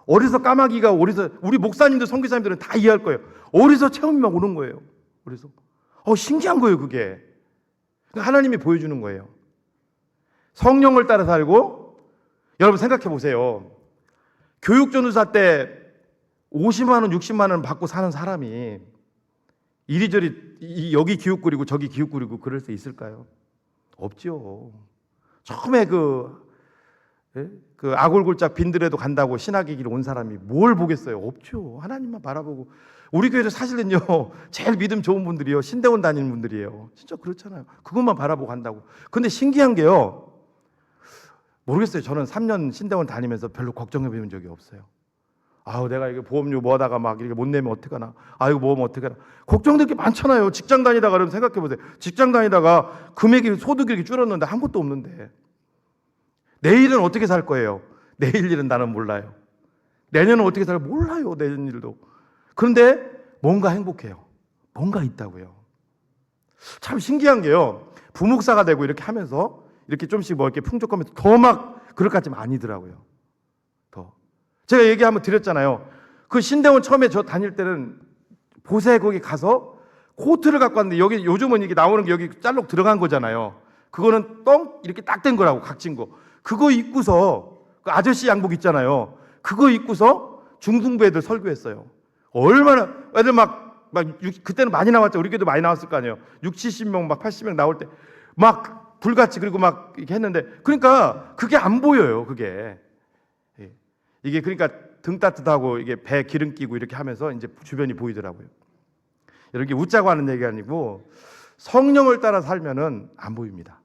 어디서 까마귀가, 우리 목사님들, 선교사님들은 다 이해할 거예요. 어디서 체험이 막 오는 거예요. 그래서 신기한 거예요, 그게. 하나님이 보여주는 거예요. 성령을 따라 살고, 여러분 생각해 보세요. 교육 전도사 때 50만 원, 60만 원 받고 사는 사람이 이리저리 여기 기웃 부리고 저기 기웃 부리고 그럴 수 있을까요? 없죠. 처음에 그 아골골짝 빈들에도 간다고 신학의 길 온 사람이 뭘 보겠어요? 없죠. 하나님만 바라보고. 우리 교회도 사실은요, 제일 믿음 좋은 분들이요, 신대원 다니는 분들이에요. 진짜 그렇잖아요. 그것만 바라보고 간다고. 근데 신기한 게요, 모르겠어요. 저는 3년 신대원 다니면서 별로 걱정해 본 적이 없어요. 아우 내가 이게 보험료 뭐하다가 막 이렇게 못 내면 어떡하나, 아이고 뭐 어떡하나, 걱정될 게 많잖아요. 직장 다니다가 그러면 생각해 보세요. 직장 다니다가 금액이 소득이 이렇게 줄었는데 아무것도 없는데 내일은 어떻게 살 거예요? 내일 일은 나는 몰라요. 내년은 어떻게 살까 몰라요. 내년 일도. 그런데 뭔가 행복해요. 뭔가 있다고요. 참 신기한 게요. 부목사가 되고 이렇게 하면서 이렇게 좀씩 뭐 이렇게 풍족하면서 더 막 그럴 것 같지만 아니더라고요. 더. 제가 얘기 한번 드렸잖아요. 그 신대원 처음에 저 다닐 때는 보세 거기 가서 코트를 갖고 왔는데 여기 요즘은 이게 나오는 게 여기 짤록 들어간 거잖아요. 그거는 똥 이렇게 딱 된 거라고 각진 거. 그거 입고서 그 아저씨 양복 있잖아요. 그거 입고서 중등부 애들 설교했어요. 얼마나 애들 그때는 많이 나왔죠. 우리 교도 많이 나왔을 거 아니에요. 6, 70명 막 80명 나올 때 막 불같이 그리고 막 이렇게 했는데 그러니까 그게 안 보여요. 그게 이게 그러니까 등 따뜻하고 이게 배 기름 끼고 이렇게 하면서 이제 주변이 보이더라고요. 이렇게 웃자고 하는 얘기가 아니고 성령을 따라 살면은 안 보입니다.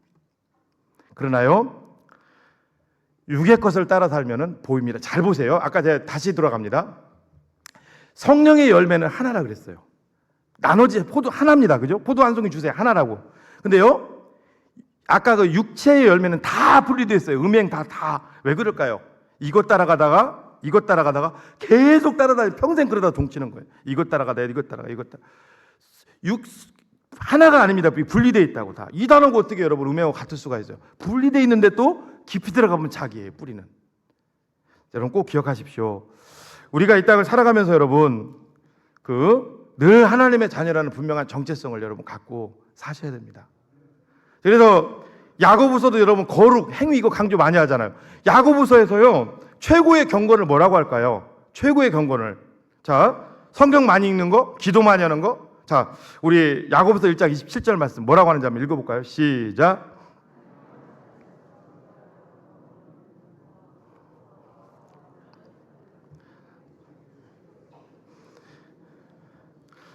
그러나요? 육의 것을 따라 살면은 보입니다. 잘 보세요. 아까 제가 다시 돌아갑니다. 성령의 열매는 하나라 그랬어요. 나머지 포도 하나입니다. 그죠? 포도 한 송이 주세요. 하나라고. 근데요, 아까 그 육체의 열매는 다 분리되어 있어요. 음행 다. 왜 그럴까요? 이것 따라가다가 계속 따라다니 평생 그러다 동치는 거예요. 이것 따라가다 이것 따라가. 하나가 아닙니다. 분리되어 있다고 다. 이 단어가 어떻게 여러분 음행하고 같을 수가 있어요. 분리되어 있는데 또 깊이 들어가면 자기예요. 뿌리는. 여러분 꼭 기억하십시오. 우리가 이 땅을 살아가면서 여러분 늘 하나님의 자녀라는 분명한 정체성을 여러분 갖고 사셔야 됩니다. 그래서 야고보서도 여러분 거룩, 행위 이거 강조 많이 하잖아요. 야고보서에서요 최고의 경건을 뭐라고 할까요? 최고의 경건을 자 성경 많이 읽는 거, 기도 많이 하는 거. 자 우리 야고보서 1장 27절 말씀 뭐라고 하는지 한번 읽어볼까요? 시작.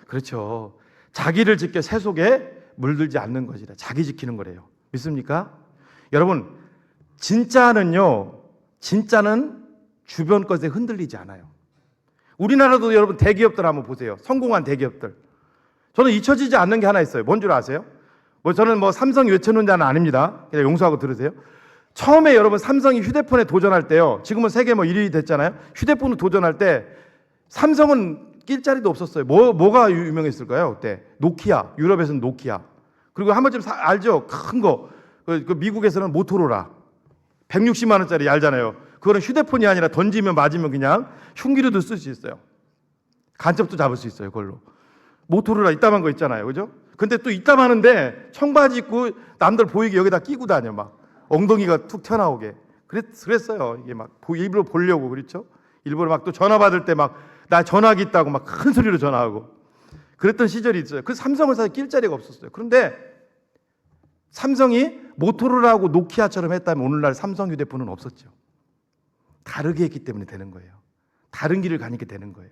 그렇죠. 자기를 지켜 새 속에 물들지 않는 것이다. 자기 지키는 거래요. 믿습니까? 여러분 진짜는 주변 것에 흔들리지 않아요. 우리나라도 여러분 대기업들 한번 보세요. 성공한 대기업들. 저는 잊혀지지 않는 게 하나 있어요. 뭔 줄 아세요? 저는 삼성이 외쳐놓은 자는 아닙니다. 그냥 용서하고 들으세요. 처음에 여러분 삼성이 휴대폰에 도전할 때요. 지금은 세계 1위 됐잖아요. 휴대폰을 도전할 때 삼성은 낄 자리도 없었어요. 뭐가 유명했을까요? 그때 노키아. 유럽에서는 노키아. 그리고 한 번쯤 알죠? 큰 거. 그 미국에서는 모토로라. 160만 원짜리 알잖아요. 그거는 휴대폰이 아니라 던지면 맞으면 그냥 흉기로도 쓸 수 있어요. 간첩도 잡을 수 있어요. 그걸로. 모토로라 이따만 거 있잖아요. 그죠? 근데 또 이따만한데 청바지 입고 남들 보이게 여기다 끼고 다녀 막. 엉덩이가 툭 튀어나오게. 그랬어요. 이게 일부러 보려고 그렇죠? 일부러 또 전화 받을 때 나 전화기 있다고 큰 소리로 전화하고 그랬던 시절이 있어요. 그 삼성을 사실 낄 자리가 없었어요. 그런데 삼성이 모토로라하고 노키아처럼 했다면 오늘날 삼성 휴대폰은 없었죠. 다르게 했기 때문에 되는 거예요. 다른 길을 가니까 되는 거예요.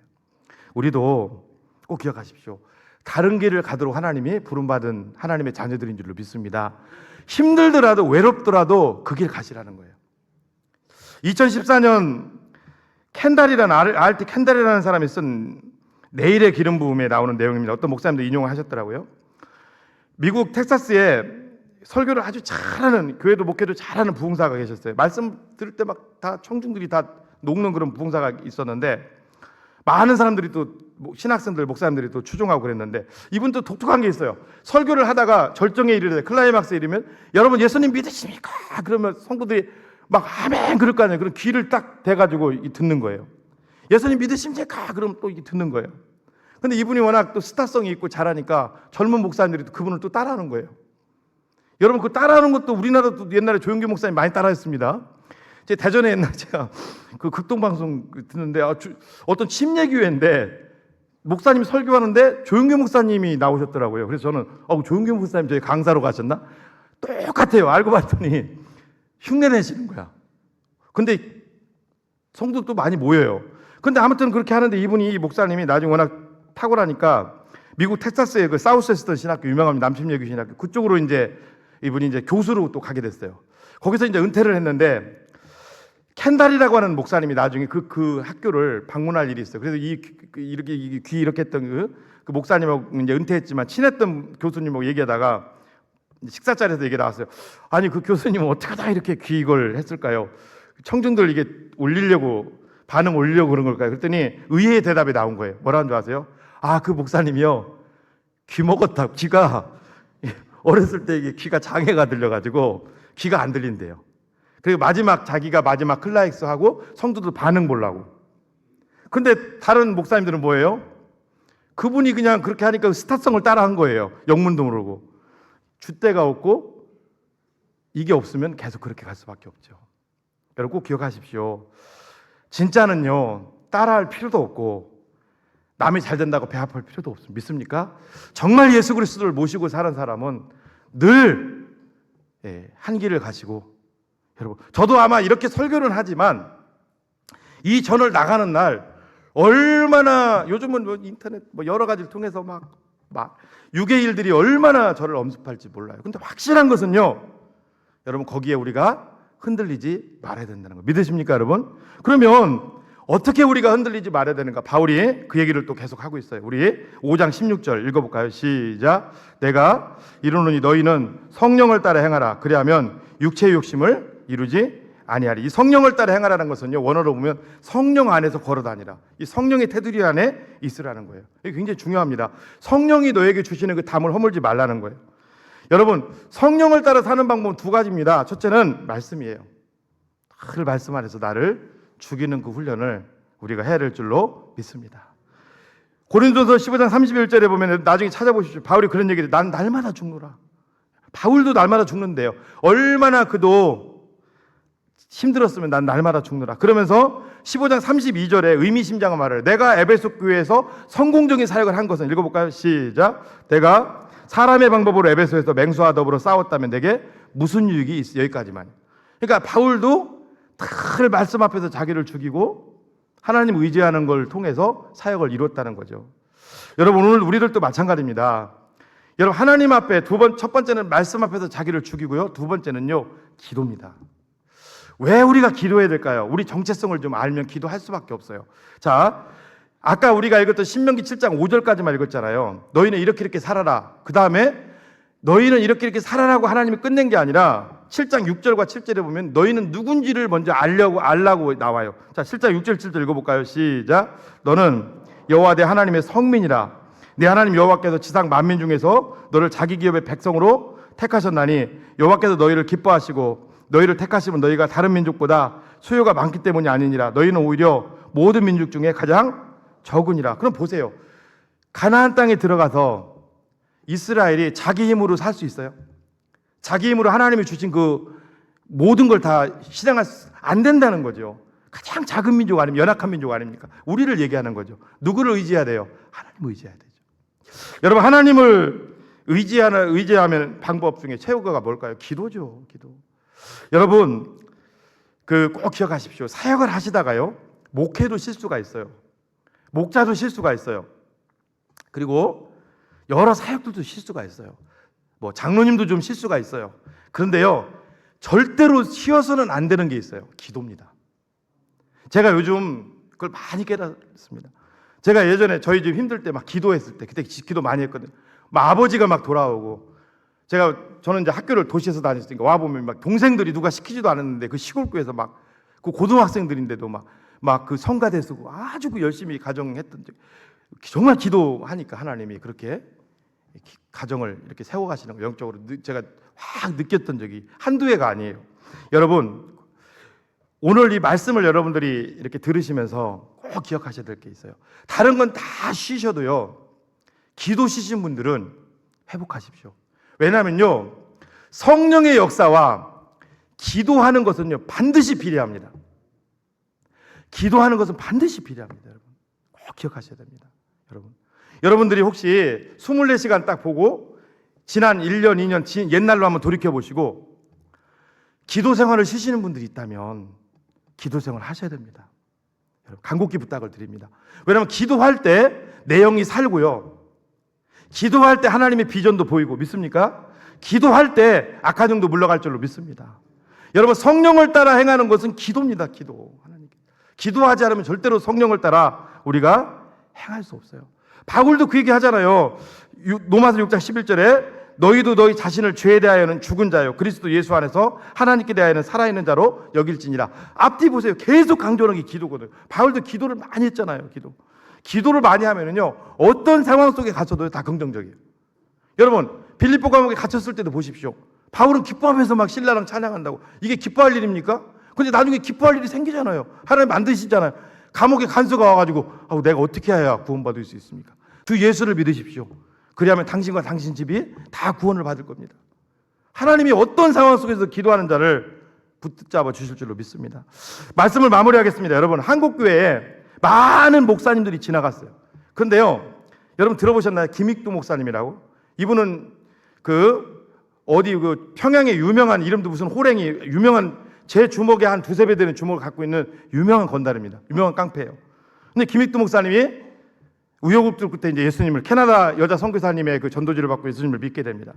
우리도 꼭 기억하십시오. 다른 길을 가도록 하나님이 부름받은 하나님의 자녀들인 줄로 믿습니다. 힘들더라도 외롭더라도 그 길 가시라는 거예요. 2014년 알티 캔달이라는 사람이 쓴 내일의 기름 부음에 나오는 내용입니다. 어떤 목사님도 인용을 하셨더라고요. 미국 텍사스에 설교를 아주 잘하는, 교회도 목회도 잘하는 부흥사가 계셨어요. 말씀 들을 때 다 청중들이 다 녹는 그런 부흥사가 있었는데 많은 사람들이 또 신학생들, 목사님들이 또 추종하고 그랬는데 이분도 독특한 게 있어요. 설교를 하다가 절정에 이르되 클라이막스에 이르면 여러분 예수님 믿으십니까? 그러면 성도들이 아멘 그럴 거 아니에요. 그럼 귀를 딱 대가지고 듣는 거예요. 예수님 믿으십니까? 그럼 또 이게 듣는 거예요. 근데 이분이 워낙 또 스타성이 있고 잘하니까 젊은 목사님들이 또 그분을 또 따라하는 거예요. 여러분 그 따라하는 것도 우리나라도 옛날에 조용규 목사님 많이 따라했습니다. 제 대전에 옛날에 제가 그 극동방송 듣는데 어떤 침례교회인데 목사님이 설교하는데 조용규 목사님이 나오셨더라고요. 그래서 저는 조용규 목사님 저희 강사로 가셨나? 똑같아요. 알고 봤더니 흉내 내시는 거야. 근데 성도도 많이 모여요. 근데 아무튼 그렇게 하는데 이 목사님이 나중에 워낙 탁월하니까 미국 텍사스의 그 사우스웨스턴 신학교 유명합니다. 남침예교 신학교 그쪽으로 이분이 교수로 또 가게 됐어요. 거기서 은퇴를 했는데 켄달이라고 하는 목사님이 나중에 그 학교를 방문할 일이 있어요. 그래서 이렇게 귀 이렇게 했던 그 목사님하고 이제 은퇴했지만 친했던 교수님하고 얘기하다가 식사 자리에서 얘기 나왔어요. 아니 그 교수님은 어떻게 다 이렇게 귀 이걸 했을까요? 청중들 이게 반응 올리려고 그런 걸까요? 그랬더니 의외의 대답이 나온 거예요. 뭐라는 줄 아세요? 아, 그 목사님이요, 귀 먹었다. 귀가 어렸을 때 이게 귀가 장애가 들려가지고 귀가 안 들린대요. 그리고 자기가 마지막 클라이맥스 하고 성도들 반응 보려고. 근데 다른 목사님들은 뭐예요? 그분이 그냥 그렇게 하니까 스타성을 따라한 거예요. 영문도 모르고. 줏대가 없고 이게 없으면 계속 그렇게 갈 수밖에 없죠. 여러분 꼭 기억하십시오. 진짜는요, 따라할 필요도 없고 남이 잘 된다고 배 아플 필요도 없습니다. 믿습니까? 정말 예수 그리스도를 모시고 사는 사람은 늘 한길을 가시고, 여러분 저도 아마 이렇게 설교는 하지만 이 전을 나가는 날 얼마나, 요즘은 뭐 인터넷 뭐 여러 가지를 통해서 막 유괴 일들이 얼마나 저를 엄습할지 몰라요. 근데 확실한 것은요, 여러분 거기에 우리가 흔들리지 말아야 된다는 거 믿으십니까, 여러분? 그러면 어떻게 우리가 흔들리지 말아야 되는가? 바울이 그 얘기를 또 계속 하고 있어요. 우리 5장 16절 읽어볼까요? 시작. 내가 이르노니 너희는 성령을 따라 행하라. 그리하면 육체의 욕심을 이루지 아니하리. 이 성령을 따라 행하라는 것은요, 원어로 보면 성령 안에서 걸어다니라. 이 성령의 테두리 안에 있으라는 거예요. 이게 굉장히 중요합니다. 성령이 너에게 주시는 그 담을 허물지 말라는 거예요. 여러분, 성령을 따라 사는 방법은 두 가지입니다. 첫째는 말씀이에요. 늘 말씀 안에서 나를 죽이는 그 훈련을 우리가 해야 될 줄로 믿습니다. 고린도서 15장 31절에 보면 나중에 찾아보십시오. 바울이 그런 얘기를, 난 날마다 죽노라. 바울도 날마다 죽는데요. 얼마나 그도 힘들었으면 난 날마다 죽노라. 그러면서 15장 32절에 의미심장한 말을, 내가 에베소 교회에서 성공적인 사역을 한 것은, 읽어볼까요? 시작. 내가 사람의 방법으로 에베소에서 맹수와 더불어 싸웠다면 내게 무슨 유익이 있어? 여기까지만. 그러니까 바울도 늘 말씀 앞에서 자기를 죽이고 하나님 의지하는 걸 통해서 사역을 이뤘다는 거죠. 여러분 오늘 우리들도 마찬가지입니다. 여러분 하나님 앞에 첫 번째는 말씀 앞에서 자기를 죽이고요. 두 번째는요, 기도입니다. 왜 우리가 기도해야 될까요? 우리 정체성을 좀 알면 기도할 수밖에 없어요. 자, 아까 우리가 읽었던 신명기 7장 5절까지만 읽었잖아요. 너희는 이렇게 살아라. 그 다음에 너희는 이렇게 살아라고 하나님이 끝낸 게 아니라 7장 6절과 7절에 보면 너희는 누군지를 먼저 알라고 나와요. 자, 7장 6절 7절 읽어볼까요? 시작. 너는 여호와 내 하나님의 성민이라. 내 하나님 여호와께서 지상 만민 중에서 너를 자기 기업의 백성으로 택하셨나니 여호와께서 너희를 기뻐하시고 너희를 택하시면 너희가 다른 민족보다 수요가 많기 때문이 아니니라. 너희는 오히려 모든 민족 중에 가장 적으니라. 그럼 보세요. 가나안 땅에 들어가서 이스라엘이 자기 힘으로 살 수 있어요? 자기 힘으로 하나님이 주신 그 모든 걸 다 실행할 안 된다는 거죠. 가장 작은 민족 아니면 연약한 민족 아닙니까? 우리를 얘기하는 거죠. 누구를 의지해야 돼요? 하나님을 의지해야 되죠. 여러분 하나님을 의지하면 방법 중에 최고가 뭘까요? 기도죠. 기도. 여러분 꼭 기억하십시오. 사역을 하시다가요, 목회도 실수가 있어요. 목자도 실수가 있어요. 그리고 여러 사역들도 실수가 있어요. 뭐 장로님도 좀 실수가 있어요. 그런데요, 절대로 쉬어서는 안 되는 게 있어요. 기도입니다. 제가 요즘 그걸 많이 깨달았습니다. 제가 예전에 저희 집 힘들 때 막 기도했을 때, 그때 기도 많이 했거든요. 막 아버지가 막 돌아오고, 저는 이제 학교를 도시에서 다녔으니까 와 보면 막 동생들이 누가 시키지도 않았는데 그 시골교회에서 막 그 고등학생들인데도 막 그 성가대 쓰고 아주 그 열심히 가정했던 적, 정말 기도하니까 하나님이 그렇게 가정을 이렇게 세워가시는 거, 영적으로 제가 확 느꼈던 적이 한두 해가 아니에요. 여러분 오늘 이 말씀을 여러분들이 이렇게 들으시면서 꼭 기억하셔야 될 게 있어요. 다른 건 다 쉬셔도요, 기도 쉬신 분들은 회복하십시오. 왜냐하면요, 성령의 역사와 기도하는 것은요 반드시 비례합니다. 기도하는 것은 반드시 비례합니다. 여러분 꼭 기억하셔야 됩니다. 여러분들이 혹시 24시간 딱 보고 지난 1년, 2년 옛날로 한번 돌이켜 보시고 기도 생활을 쉬시는 분들이 있다면 기도 생활을 하셔야 됩니다. 여러분 간곡히 부탁을 드립니다. 왜냐하면 기도할 때 내용이 살고요, 기도할 때 하나님의 비전도 보이고, 믿습니까? 기도할 때 악한 영도 물러갈 줄로 믿습니다. 여러분, 성령을 따라 행하는 것은 기도입니다. 기도. 하나님께 기도하지 않으면 절대로 성령을 따라 우리가 행할 수 없어요. 바울도 그 얘기 하잖아요. 로마서 6장 11절에 너희도 너희 자신을 죄에 대하여는 죽은 자요 그리스도 예수 안에서 하나님께 대하여는 살아있는 자로 여길지니라. 앞뒤 보세요. 계속 강조하는 게 기도거든요. 바울도 기도를 많이 했잖아요. 기도를 많이 하면은요, 어떤 상황 속에 갇혀도 다 긍정적이에요. 여러분, 빌립보 감옥에 갇혔을 때도 보십시오. 바울은 기뻐하면서 막 신라랑 찬양한다고. 이게 기뻐할 일입니까? 근데 나중에 기뻐할 일이 생기잖아요. 하나님 만드시잖아요. 감옥에 간수가 와가지고 내가 어떻게 해야 구원받을 수 있습니까? 주 예수를 믿으십시오. 그리하면 당신과 당신 집이 다 구원을 받을 겁니다. 하나님이 어떤 상황 속에서 기도하는 자를 붙잡아 주실 줄로 믿습니다. 말씀을 마무리하겠습니다. 여러분, 한국교회에 많은 목사님들이 지나갔어요. 그런데요, 여러분 들어보셨나요? 김익두 목사님이라고. 이분은 어디 평양의 유명한, 이름도 무슨 호랭이, 유명한, 제 주먹의 한 두세 배 되는 주먹을 갖고 있는 유명한 건달입니다. 유명한 깡패예요. 근데 김익두 목사님이 우여곡절 끝에 이제 예수님을, 캐나다 여자 선교사님의 그 전도지를 받고 예수님을 믿게 됩니다.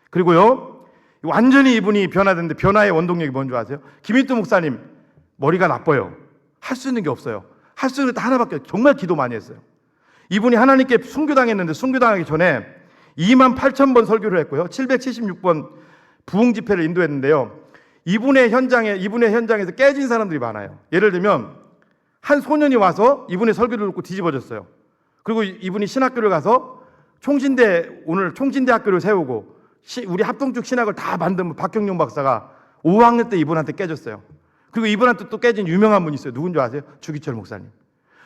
그리고요, 완전히 이분이 변화됐는데, 변화의 원동력이 뭔지 아세요? 김익두 목사님 머리가 나빠요. 할 수 있는 게 없어요. 할 수 있는 게 하나밖에 없어요. 정말 기도 많이 했어요. 이분이 하나님께 순교당했는데, 순교당하기 전에 28,000번 설교를 했고요, 776번 부흥 집회를 인도했는데요. 이분의 현장에서 깨진 사람들이 많아요. 예를 들면 한 소년이 와서 이분의 설교를 듣고 뒤집어졌어요. 그리고 이분이 신학교를 가서 오늘 총진대 학교를 세우고 우리 합동축 신학을 다 만든 박경룡 박사가 5학년 때 이분한테 깨졌어요. 그리고 이분한테 또 깨진 유명한 분이 있어요. 누군지 아세요? 주기철 목사님.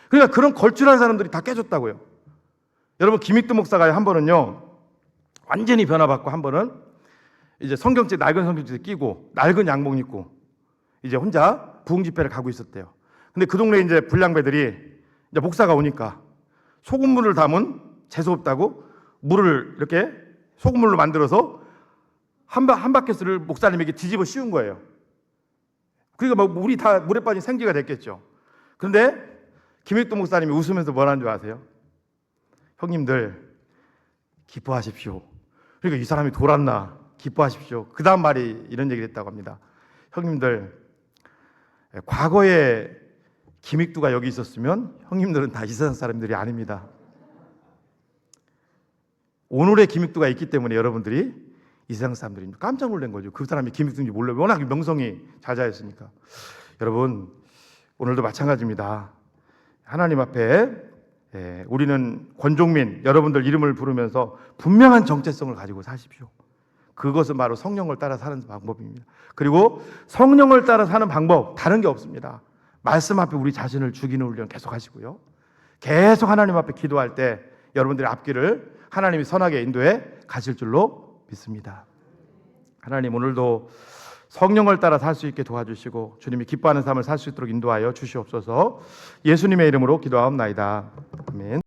그러니까 그런 걸출한 사람들이 다 깨졌다고요. 여러분, 김익두 목사가 한 번은요, 완전히 변화받고, 한 번은 이제 낡은 성경책 끼고 낡은 양복 입고 이제 혼자 부흥 집회를 가고 있었대요. 근데 그 동네에 이제 불량배들이 이제 목사가 오니까 소금물을 담은 재수 없다고 물을 이렇게 소금물로 만들어서 한 바켓을 목사님에게 뒤집어 씌운 거예요. 그러니까 막 물이 다 물에 빠진 생쥐가 됐겠죠. 그런데 김익두 목사님이 웃으면서 뭐라는 줄 아세요? 형님들 기뻐하십시오. 그러니까 이 사람이 돌았나, 기뻐하십시오. 그 다음 말이 이런 얘기를 했다고 합니다. 형님들, 과거에 김익두가 여기 있었으면 형님들은 다 이 세상 사람들이 아닙니다. 오늘의 김익두가 있기 때문에 여러분들이 이 세상 사람들이 깜짝 놀란 거죠. 그 사람이 김익두인지 몰라요. 워낙 명성이 자자했으니까. 여러분, 오늘도 마찬가지입니다. 하나님 앞에 우리는 권종민, 여러분들 이름을 부르면서 분명한 정체성을 가지고 사십시오. 그것은 바로 성령을 따라 사는 방법입니다. 그리고 성령을 따라 사는 방법, 다른 게 없습니다. 말씀 앞에 우리 자신을 죽이는 훈련 계속 하시고요, 계속 하나님 앞에 기도할 때 여러분들의 앞길을 하나님이 선하게 인도해 가실 줄로 믿습니다. 하나님, 오늘도 성령을 따라 살 수 있게 도와주시고 주님이 기뻐하는 삶을 살 수 있도록 인도하여 주시옵소서. 예수님의 이름으로 기도하옵나이다. 아멘.